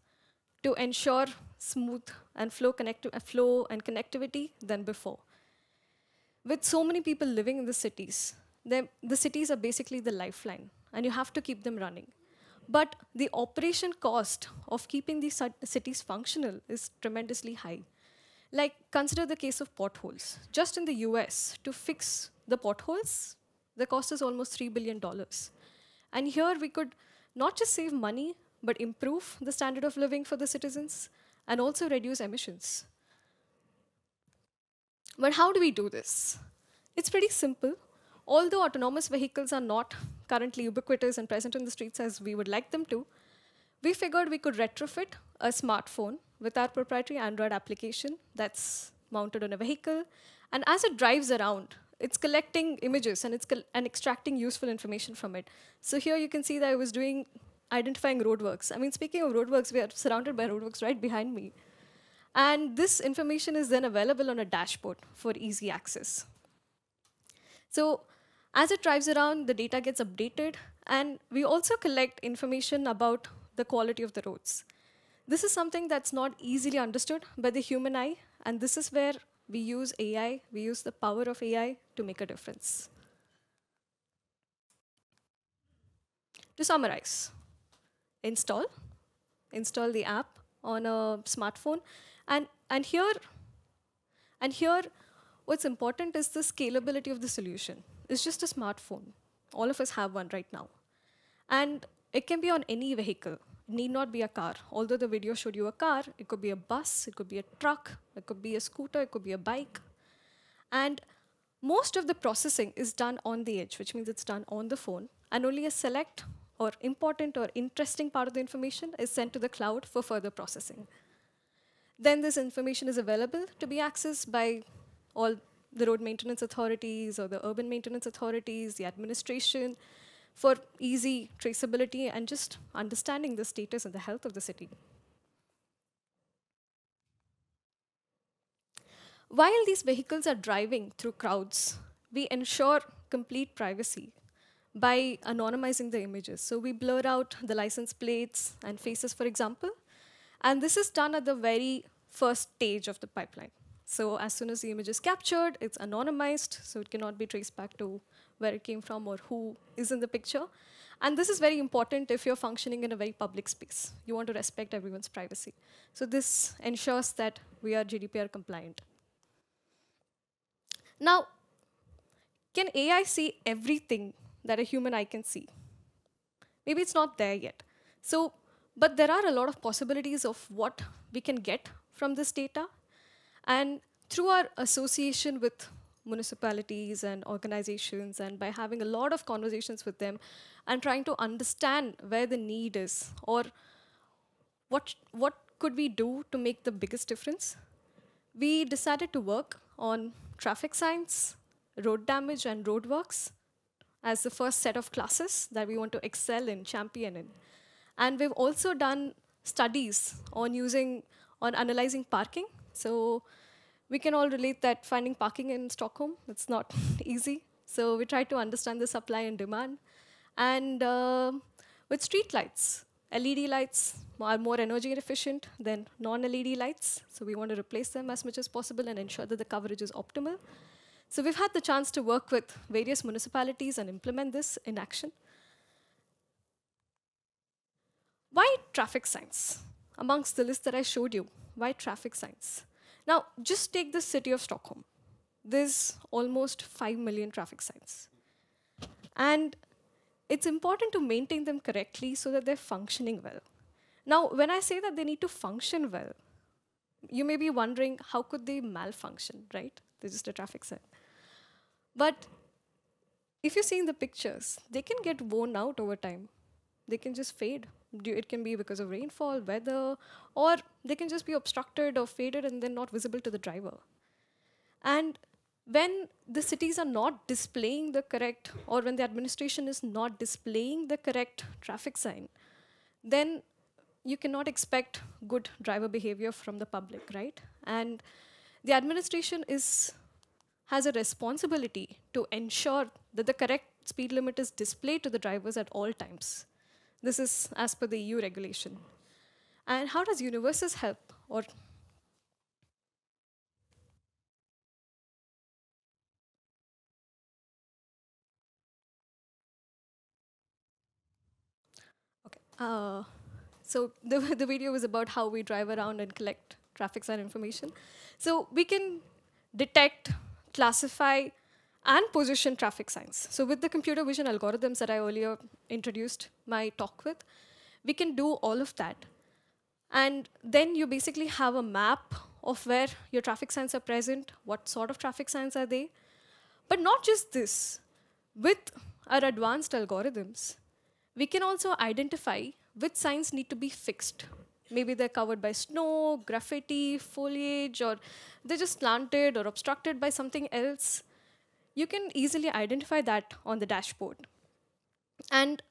to ensure smooth and flow and connectivity than before. With so many people living in the cities are basically the lifeline, and you have to keep them running. But the operation cost of keeping these cities functional is tremendously high. Like, consider the case of potholes. Just in the US, to fix the potholes, the cost is almost $3 billion. And here we could not just save money, but improve the standard of living for the citizens and also reduce emissions. But how do we do this? It's pretty simple. Although autonomous vehicles are not currently ubiquitous and present in the streets as we would like them to, we figured we could retrofit a smartphone with our proprietary Android application that's mounted on a vehicle. And as it drives around, it's collecting images and and extracting useful information from it. So here you can see that I was identifying roadworks. I mean, speaking of roadworks, we are surrounded by roadworks right behind me. And this information is then available on a dashboard for easy access. So as it drives around, the data gets updated, and we also collect information about the quality of the roads. This is something that's not easily understood by the human eye, and this is where we use AI, we use the power of AI to make a difference. To summarize, install the app on a smartphone, and here what's important is the scalability of the solution. It's just a smartphone. All of us have one right now. And it can be on any vehicle. It need not be a car. Although the video showed you a car, it could be a bus, it could be a truck, it could be a scooter, it could be a bike. And most of the processing is done on the edge, which means it's done on the phone, and only a select or important or interesting part of the information is sent to the cloud for further processing. Then this information is available to be accessed by all the road maintenance authorities or the urban maintenance authorities, the administration, for easy traceability and just understanding the status and the health of the city. While these vehicles are driving through crowds, we ensure complete privacy by anonymizing the images. So we blur out the license plates and faces, for example. And this is done at the very first stage of the pipeline. So as soon as the image is captured, it's anonymized, so it cannot be traced back to where it came from or who is in the picture. And this is very important if you're functioning in a very public space. You want to respect everyone's privacy. So this ensures that we are GDPR compliant. Now, can AI see everything that a human eye can see? Maybe it's not there yet. But there are a lot of possibilities of what we can get from this data. And through our association with municipalities and organizations, and by having a lot of conversations with them and trying to understand where the need is or what could we do to make the biggest difference, we decided to work on traffic signs, road damage, and roadworks as the first set of classes that we want to excel in, champion in. And we've also done studies on analyzing parking. So we can all relate that finding parking in Stockholm, it's not easy. So we try to understand the supply and demand. And with street lights, LED lights are more energy efficient than non-LED lights. So we want to replace them as much as possible and ensure that the coverage is optimal. So we've had the chance to work with various municipalities and implement this in action. Why traffic signs? Amongst the list that I showed you, why traffic signs? Now, just take the city of Stockholm. There's almost 5 million traffic signs. And it's important to maintain them correctly so that they're functioning well. Now, when I say that they need to function well, you may be wondering, how could they malfunction, right? They're just a traffic sign. But if you see in the pictures, they can get worn out over time. They can just fade. It can be because of rainfall, weather, or they can just be obstructed or faded and then not visible to the driver. And when the cities are not displaying the correct, or when the administration is not displaying the correct traffic sign, then you cannot expect good driver behavior from the public, right? And the administration has a responsibility to ensure that the correct speed limit is displayed to the drivers at all times. This is as per the EU regulation. And how does Universes help? So the video was about how we drive around and collect traffic sign information. So we can detect, classify, and position traffic signs. So with the computer vision algorithms that I earlier introduced my talk with, we can do all of that. And then you basically have a map of where your traffic signs are present, what sort of traffic signs are they, But not just this. With our advanced algorithms, we can also identify which signs need to be fixed. Maybe they're covered by snow, graffiti, foliage, or they're just slanted or obstructed by something else. You can easily identify that on the dashboard. And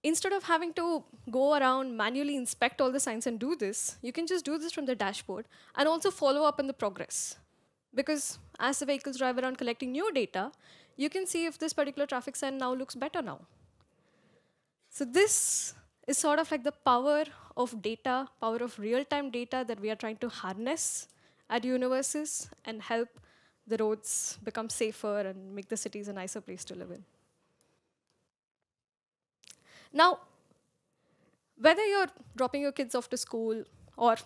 instead of having to go around manually inspect all the signs and do this, you can just do this from the dashboard and also follow up on the progress. Because as the vehicles drive around collecting new data, you can see if this particular traffic sign now looks better now. So this is sort of like the power of data, power of real-time data that we are trying to harness at Universes and help the roads become safer and make the cities a nicer place to live in. Now, whether you're dropping your kids off to school or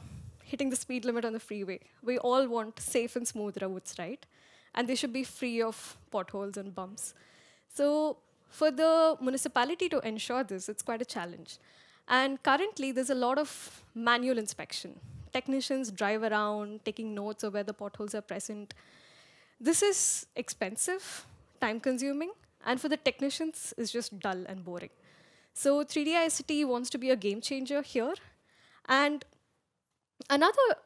hitting the speed limit on the freeway, we all want safe and smooth roads, right? And they should be free of potholes and bumps. So for the municipality to ensure this, it's quite a challenge. And currently, there's a lot of manual inspection. Technicians drive around, taking notes of where the potholes are present. This is expensive, time-consuming, and for the technicians, it's just dull and boring. So 3D-ICT wants to be a game changer here. And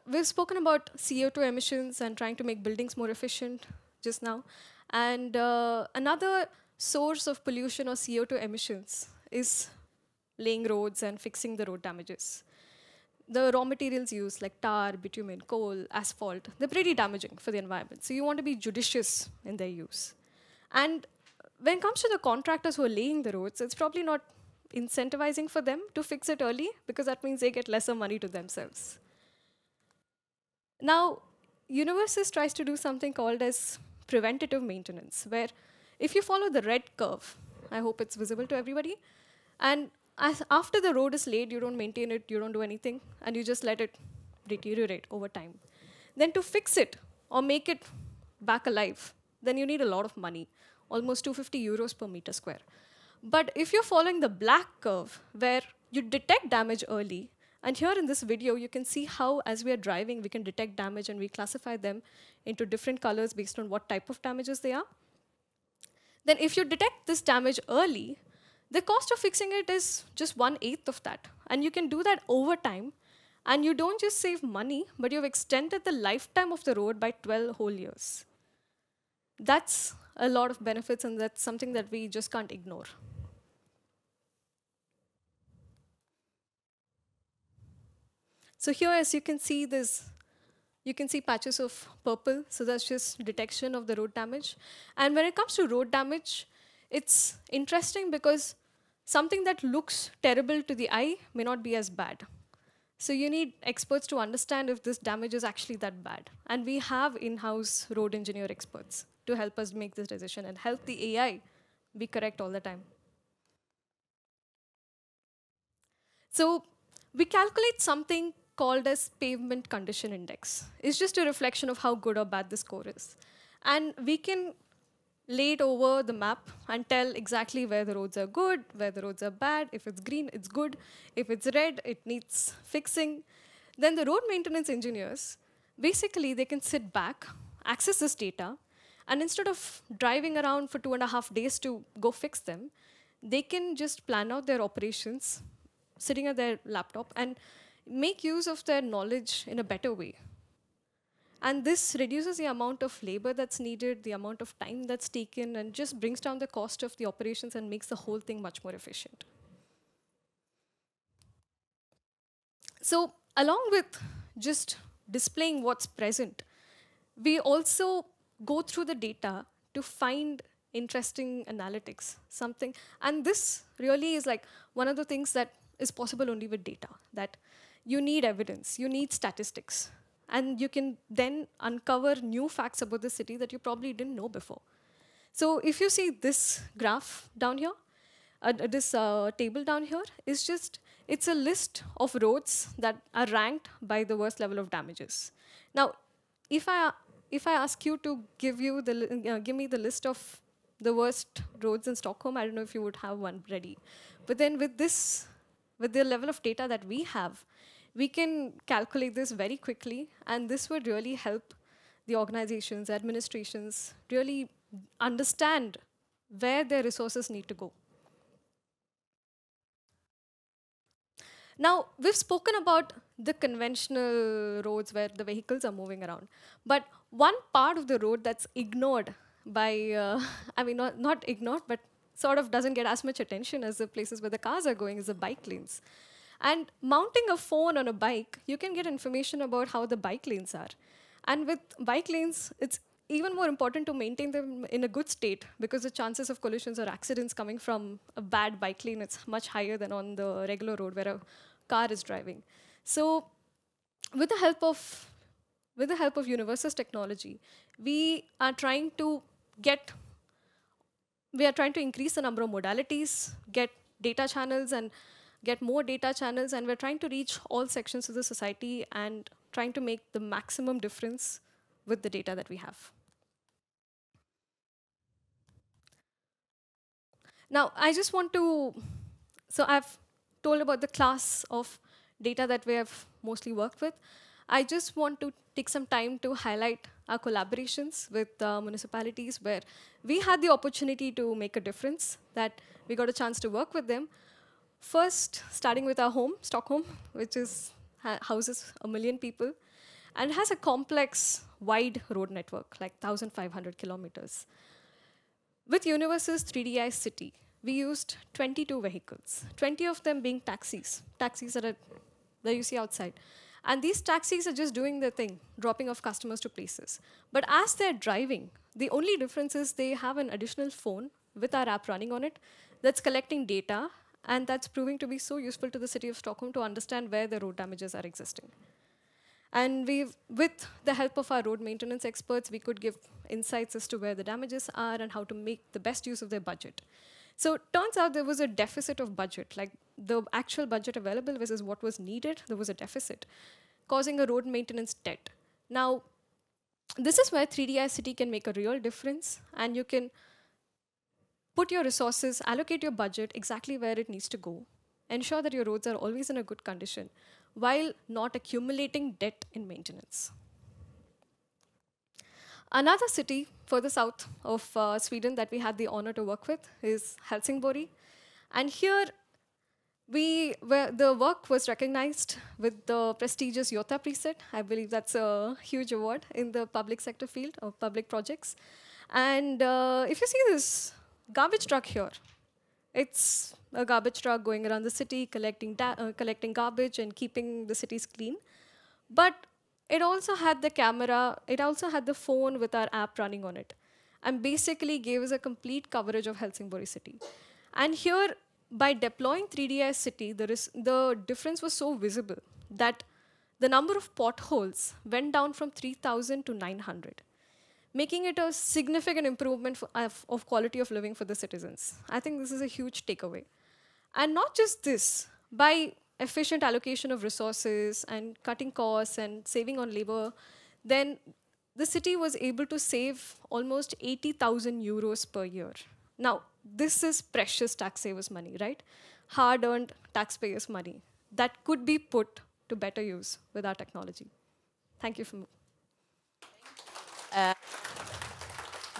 we've spoken about CO2 emissions and trying to make buildings more efficient just now. And another source of pollution or CO2 emissions is laying roads and fixing the road damages. The raw materials used, like tar, bitumen, coal, asphalt, they're pretty damaging for the environment. So you want to be judicious in their use. And when it comes to the contractors who are laying the roads, it's probably not incentivizing for them to fix it early, because that means they get lesser money to themselves. Now, Universes tries to do something called as preventative maintenance, where if you follow the red curve, I hope it's visible to everybody, and after the road is laid, you don't maintain it, you don't do anything, and you just let it deteriorate over time. Then to fix it or make it back alive, then you need a lot of money, almost 250 euros per meter square. But if you're following the black curve, where you detect damage early, and here in this video, you can see how, as we are driving, we can detect damage and we classify them into different colors based on what type of damages they are. Then if you detect this damage early, the cost of fixing it is just 1/8 of that. And you can do that over time. And you don't just save money, but you've extended the lifetime of the road by 12 whole years. That's a lot of benefits, and that's something that we just can't ignore. So here, as you can see, you can see patches of purple. So that's just detection of the road damage. And when it comes to road damage, it's interesting because something that looks terrible to the eye may not be as bad. So you need experts to understand if this damage is actually that bad. And we have in-house road engineer experts to help us make this decision and help the AI be correct all the time. So we calculate something called as pavement condition index. It's just a reflection of how good or bad the score is. And we can lay it over the map and tell exactly where the roads are good, where the roads are bad. If it's green, it's good. If it's red, it needs fixing. Then the road maintenance engineers, basically, they can sit back, access this data, and instead of driving around for 2.5 days to go fix them, they can just plan out their operations, sitting at their laptop, and make use of their knowledge in a better way. And this reduces the amount of labor that's needed, the amount of time that's taken, and just brings down the cost of the operations and makes the whole thing much more efficient. So along with just displaying what's present, we also go through the data to find interesting analytics, something. And this really is like one of the things that is possible only with data, that you need evidence, you need statistics. And you can then uncover new facts about the city that you probably didn't know before. So if you see this graph down here, this table down here, it's a list of roads that are ranked by the worst level of damages. Now, if I ask you to give me the list of the worst roads in Stockholm, I don't know if you would have one ready. But then with the level of data that we have, we can calculate this very quickly, and this would really help the organizations, administrations, really understand where their resources need to go. Now, we've spoken about the conventional roads where the vehicles are moving around. But one part of the road that's ignored by, I mean, not ignored, but sort of doesn't get as much attention as the places where the cars are going is the bike lanes. And mounting a phone on a bike, you can get information about how the bike lanes are. And with bike lanes, it's even more important to maintain them in a good state because the chances of collisions or accidents coming from a bad bike lane, it's much higher than on the regular road where a car is driving. So with the help of Universe's technology, we are trying to increase the number of modalities, get data channels and get more data channels, and we're trying to reach all sections of the society and trying to make the maximum difference with the data that we have. Now, I just want to, so I've told about the class of data that we have mostly worked with. I just want to take some time to highlight our collaborations with municipalities where we had the opportunity to make a difference, that we got a chance to work with them. First, starting with our home, Stockholm, which houses 1 million people, and has a complex, wide road network, like 1,500 kilometers. With Universe's 3DI City, we used 22 vehicles, 20 of them being taxis that you see outside. And these taxis are just doing their thing, dropping off customers to places. But as they're driving, the only difference is they have an additional phone with our app running on it that's collecting data, and that's proving to be so useful to the city of Stockholm to understand where the road damages are existing. And with the help of our road maintenance experts, we could give insights as to where the damages are and how to make the best use of their budget. So it turns out there was a deficit of budget, like the actual budget available versus what was needed, there was a deficit, causing a road maintenance debt. Now, this is where 3DI City can make a real difference, and you can put your resources, allocate your budget exactly where it needs to go, ensure that your roads are always in a good condition, while not accumulating debt in maintenance. Another city further south of Sweden that we had the honor to work with is Helsingborg. And here, the work was recognized with the prestigious Jota Priset. I believe that's a huge award in the public sector field of public projects. And if you see this garbage truck here, it's a garbage truck going around the city, collecting garbage and keeping the cities clean. But it also had the camera, it also had the phone with our app running on it, and basically gave us a complete coverage of Helsingborg city. And here, by deploying 3DI City, the difference was so visible that the number of potholes went down from 3,000 to 900, making it a significant improvement of quality of living for the citizens. I think this is a huge takeaway. And not just this, by efficient allocation of resources and cutting costs and saving on labor, then the city was able to save almost 80,000 euros per year. Now, this is precious taxpayers' money, right? Hard-earned taxpayers' money that could be put to better use with our technology. Thank you for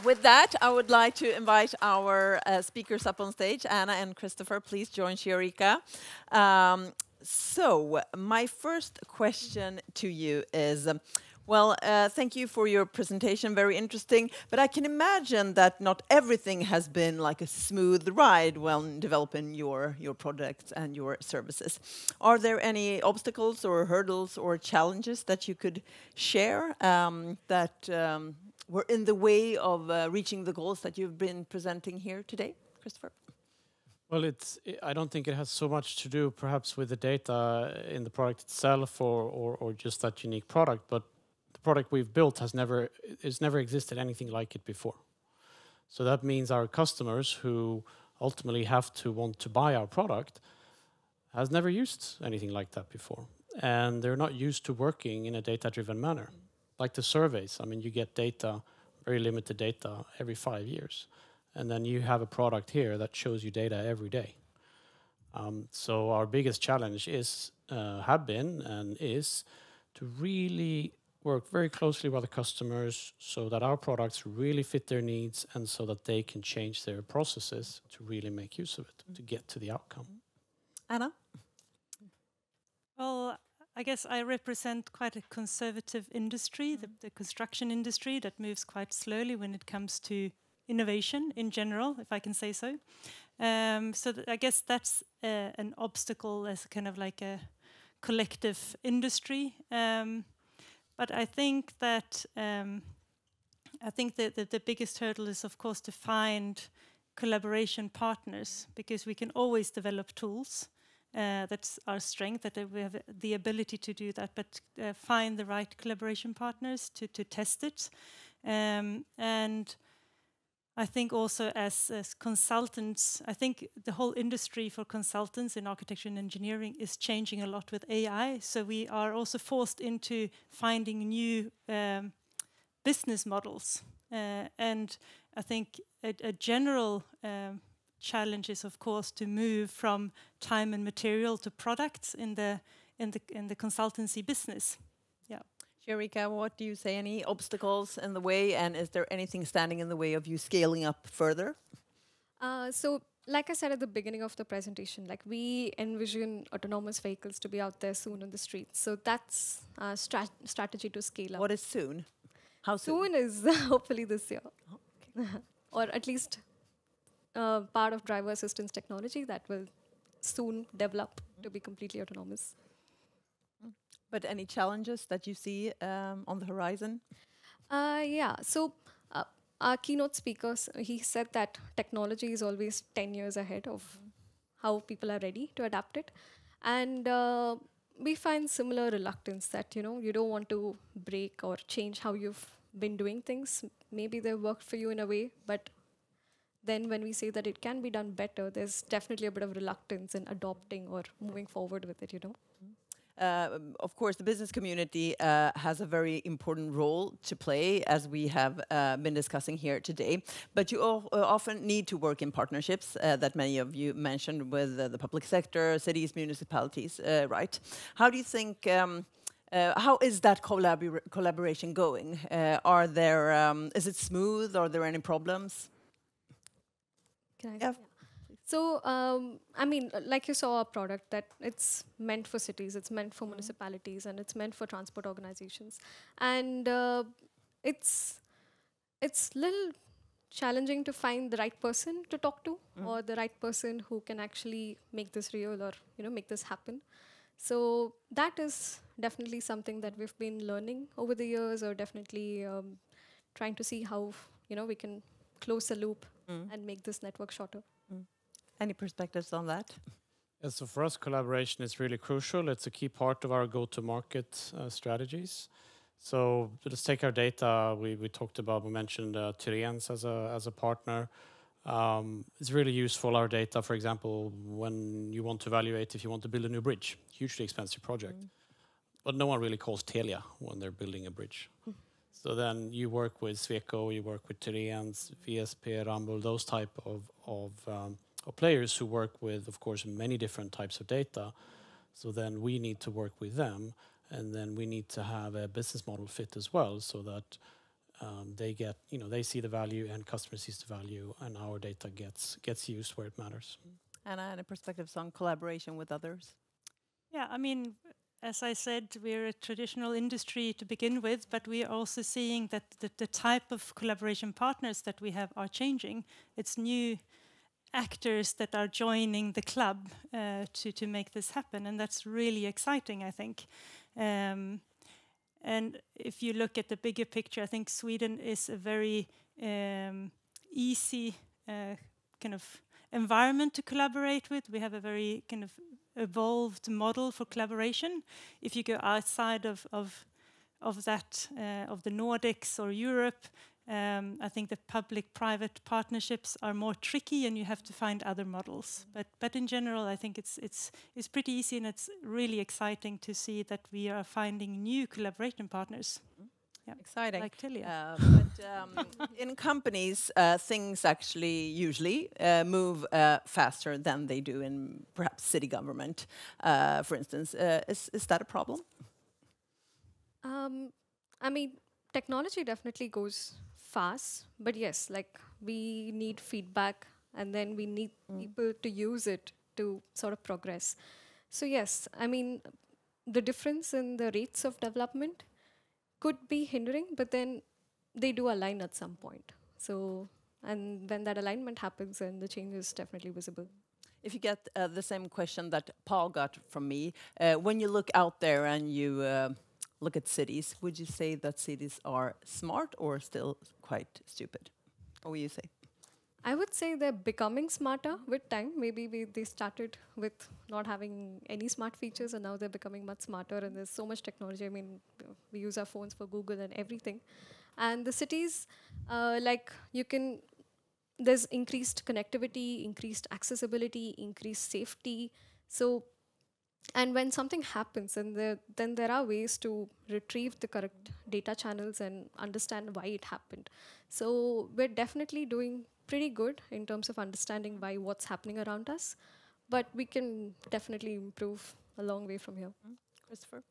With that, I would like to invite our speakers up on stage. Anna and Christopher, please join Shiorika. So my first question to you is, well, thank you for your presentation, very interesting, but I can imagine that not everything has been like a smooth ride when developing your products and your services. Are there any obstacles or hurdles or challenges that you could share that were in the way of reaching the goals that you've been presenting here today, Christopher? Well, I don't think it has so much to do perhaps with the data in the product itself or just that unique product, but the product we've built has never existed anything like it before. So that means our customers who ultimately have to want to buy our product has never used anything like that before. And they're not used to working in a data-driven manner. Like the surveys, I mean, you get data, very limited data every 5 years. And then you have a product here that shows you data every day. So our biggest challenge have been and is to really work very closely with the customers so that our products really fit their needs and so that they can change their processes to really make use of it, to get to the outcome. Anna? Well, I guess I represent quite a conservative industry, the construction industry, that moves quite slowly when it comes to innovation in general, if I can say so. I guess that's an obstacle as kind of like a collective industry. But I think that the biggest hurdle is, of course, to find collaboration partners, because we can always develop tools. That's our strength, that we have the ability to do that, but find the right collaboration partners to test it. And I think also as consultants, I think the whole industry for consultants in architecture and engineering is changing a lot with AI. So we are also forced into finding new business models. And I think a general challenge is, of course, to move from time and material to products in the consultancy business. Yeah. Sherika, what do you say? Any obstacles in the way, and is there anything standing in the way of you scaling up further? So, like I said at the beginning of the presentation, like we envision autonomous vehicles to be out there soon on the streets. So that's a strategy to scale up. What is soon? How soon? Soon is hopefully this year. Oh, okay. Or at least part of driver assistance technology that will soon develop to be completely autonomous. But any challenges that you see on the horizon? Yeah, so our keynote speaker, he said that technology is always 10 years ahead of how people are ready to adapt it. And we find similar reluctance that, you know, you don't want to break or change how you've been doing things. Maybe they worked for you in a way, but then when we say that it can be done better, there's definitely a bit of reluctance in adopting or moving forward with it, you know. Of course, the business community has a very important role to play, as we have been discussing here today. But you often need to work in partnerships that many of you mentioned with the public sector, cities, municipalities, right? How do you think, how is that collaboration going? Is it smooth? Are there any problems? Can I? Yeah. So, I mean, like you saw our product, that it's meant for cities, it's meant for municipalities, and it's meant for transport organizations. And it's a little challenging to find the right person to talk to, or the right person who can actually make this real, or, you know, make this happen. So that is definitely something that we've been learning over the years, or definitely trying to see how, you know, we can close the loop and make this network shorter. Any perspectives on that? Yeah, so for us, collaboration is really crucial. It's a key part of our go-to-market strategies. So let's take our data. We mentioned Tyrens as a partner. It's really useful, our data, for example, when you want to evaluate if you want to build a new bridge, hugely expensive project. But no one really calls Telia when they're building a bridge. So then you work with Sweco, you work with Tyrens, VSP, Ramboll, those type of players who work with, of course, many different types of data. So then we need to work with them, and then we need to have a business model fit as well, so that they get, you know, they see the value and customer sees the value, and our data gets used where it matters. And any perspectives on collaboration with others? Yeah, I mean, as I said, we're a traditional industry to begin with, but we are also seeing that the type of collaboration partners that we have are changing. It's new actors that are joining the club to make this happen, and that's really exciting, I think. And if you look at the bigger picture, I think Sweden is a very easy kind of environment to collaborate with. We have a very kind of evolved model for collaboration. If you go outside of the Nordics or Europe, I think the public-private partnerships are more tricky, and you have to find other models. But in general, I think it's pretty easy, and it's really exciting to see that we are finding new collaboration partners. Yeah, exciting. Like Telia. But in companies, things actually usually move faster than they do in perhaps city government, for instance. Is that a problem? I mean, technology definitely goes fast, but yes, like we need feedback and then we need people to use it to sort of progress. So yes, I mean, the difference in the rates of development could be hindering, but then they do align at some point. So, and when that alignment happens, then the change is definitely visible. If you get the same question that Paul got from me, when you look out there and you look at cities, would you say that cities are smart or still quite stupid? What would you say? I would say they're becoming smarter with time. Maybe they started with not having any smart features and now they're becoming much smarter and there's so much technology. I mean, we use our phones for Google and everything. And the cities, there's increased connectivity, increased accessibility, increased safety. So, and when something happens, then there are ways to retrieve the correct data channels and understand why it happened. So we're definitely doing pretty good in terms of understanding why what's happening around us, but we can definitely improve a long way from here. Christopher?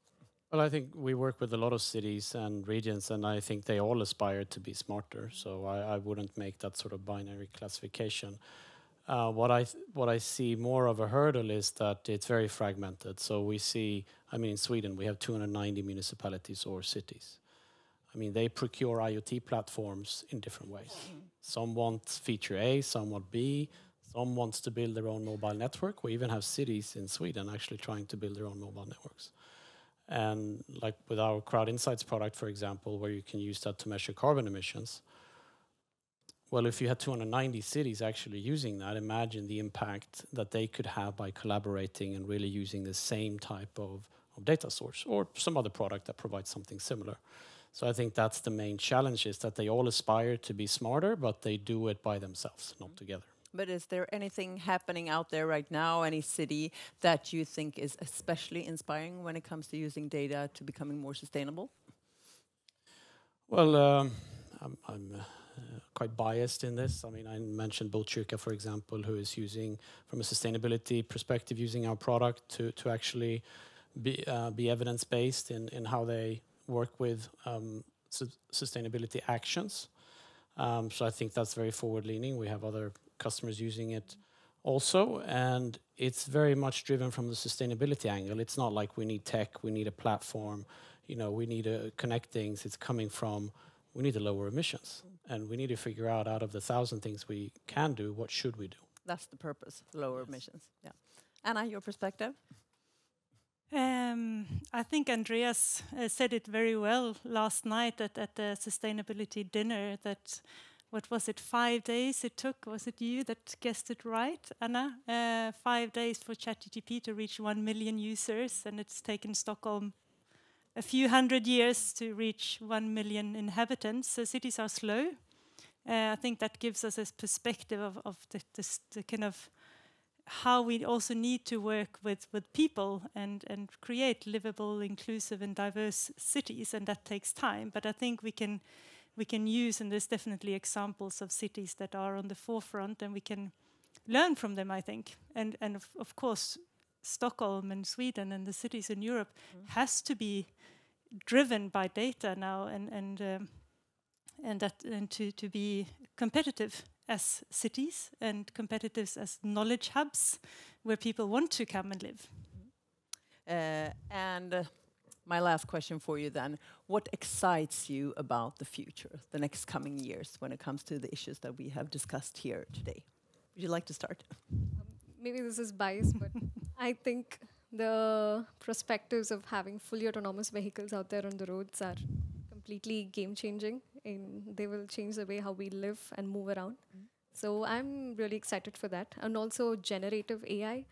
Well, I think we work with a lot of cities and regions, and I think they all aspire to be smarter. So I wouldn't make that sort of binary classification. What I see more of a hurdle is that it's very fragmented. So we see, I mean, in Sweden, we have 290 municipalities or cities. I mean, they procure IoT platforms in different ways. Some want feature A, some want B, some wants to build their own mobile network. We even have cities in Sweden actually trying to build their own mobile networks. And like with our Crowd Insights product, for example, where you can use that to measure carbon emissions. Well, if you had 290 cities actually using that, imagine the impact that they could have by collaborating and really using the same type of data source or some other product that provides something similar. So I think that's the main challenge, is that they all aspire to be smarter, but they do it by themselves, not together. But is there anything happening out there right now, any city that you think is especially inspiring when it comes to using data to becoming more sustainable? Well, I'm quite biased in this. I mean, I mentioned Botkyrka, for example, who is using, from a sustainability perspective, using our product to actually be evidence-based in how they work with sustainability actions. So I think that's very forward-leaning. We have other customers using it also, and it's very much driven from the sustainability angle. It's not like we need tech, we need a platform, you know, we need to connect things. It's coming from, we need to lower emissions, and we need to figure out of the 1,000 things we can do, what should we do? That's the purpose, lower emissions. Yeah. Anna, your perspective? I think Andreas said it very well last night at the sustainability dinner, that, what was it, 5 days it took? Was it you that guessed it right, Anna? 5 days for ChatGPT to reach 1 million users, and it's taken Stockholm a few hundred years to reach 1 million inhabitants. So cities are slow. I think that gives us a perspective of the kind of how we also need to work with people and create livable, inclusive and diverse cities, and that takes time. But I think we can use, and there's definitely examples of cities that are on the forefront, and we can learn from them, I think. And of course, Stockholm and Sweden and the cities in Europe has to be driven by data now, and to be competitive as cities and competitive as knowledge hubs where people want to come and live. And my last question for you then, what excites you about the future, the next coming years, when it comes to the issues that we have discussed here today? Would you like to start? Maybe this is biased, but I think the perspectives of having fully autonomous vehicles out there on the roads are completely game-changing, and they will change the way how we live and move around. So I'm really excited for that. And also generative AI.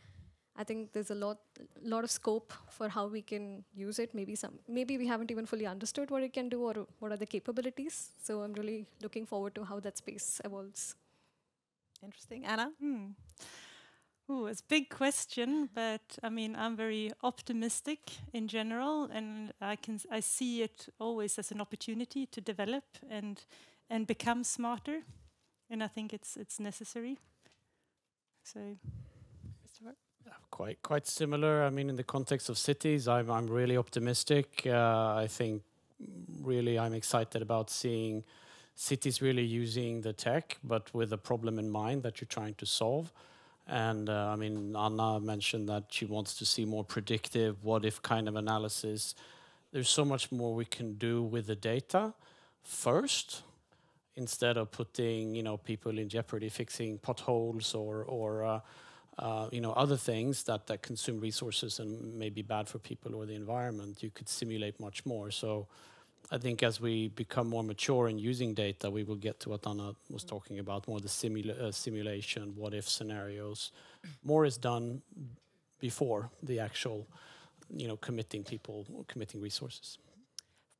I think there's a lot of scope for how we can use it. Maybe we haven't even fully understood what it can do or what are the capabilities. So I'm really looking forward to how that space evolves. Interesting. Anna? Ooh, it's a big question, but I mean, I'm very optimistic in general, and I see it always as an opportunity to develop and become smarter, and I think it's necessary. So, Christopher? Quite similar. I mean, in the context of cities, I'm really optimistic. I think really, I'm excited about seeing cities really using the tech, but with a problem in mind that you're trying to solve. And I mean, Anna mentioned that she wants to see more predictive, what-if kind of analysis. There's so much more we can do with the data first, instead of putting, you know, people in jeopardy fixing potholes or you know, other things that consume resources and may be bad for people or the environment. You could simulate much more. So I think as we become more mature in using data, we will get to what Anna was talking about, more the simulation, what-if scenarios. More is done before the actual, you know, committing resources.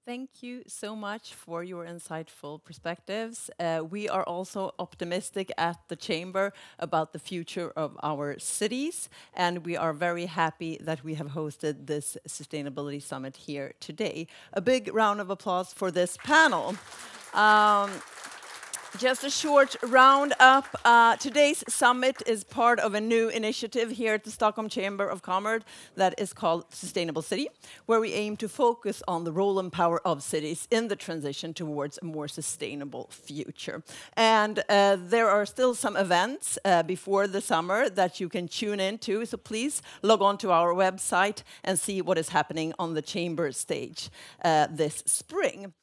Thank you so much for your insightful perspectives. We are also optimistic at the Chamber about the future of our cities, and we are very happy that we have hosted this Sustainability Summit here today. A big round of applause for this panel. Just a short roundup. Today's summit is part of a new initiative here at the Stockholm Chamber of Commerce that is called Sustainable City, where we aim to focus on the role and power of cities in the transition towards a more sustainable future. And there are still some events before the summer that you can tune into, so please log on to our website and see what is happening on the Chamber stage this spring.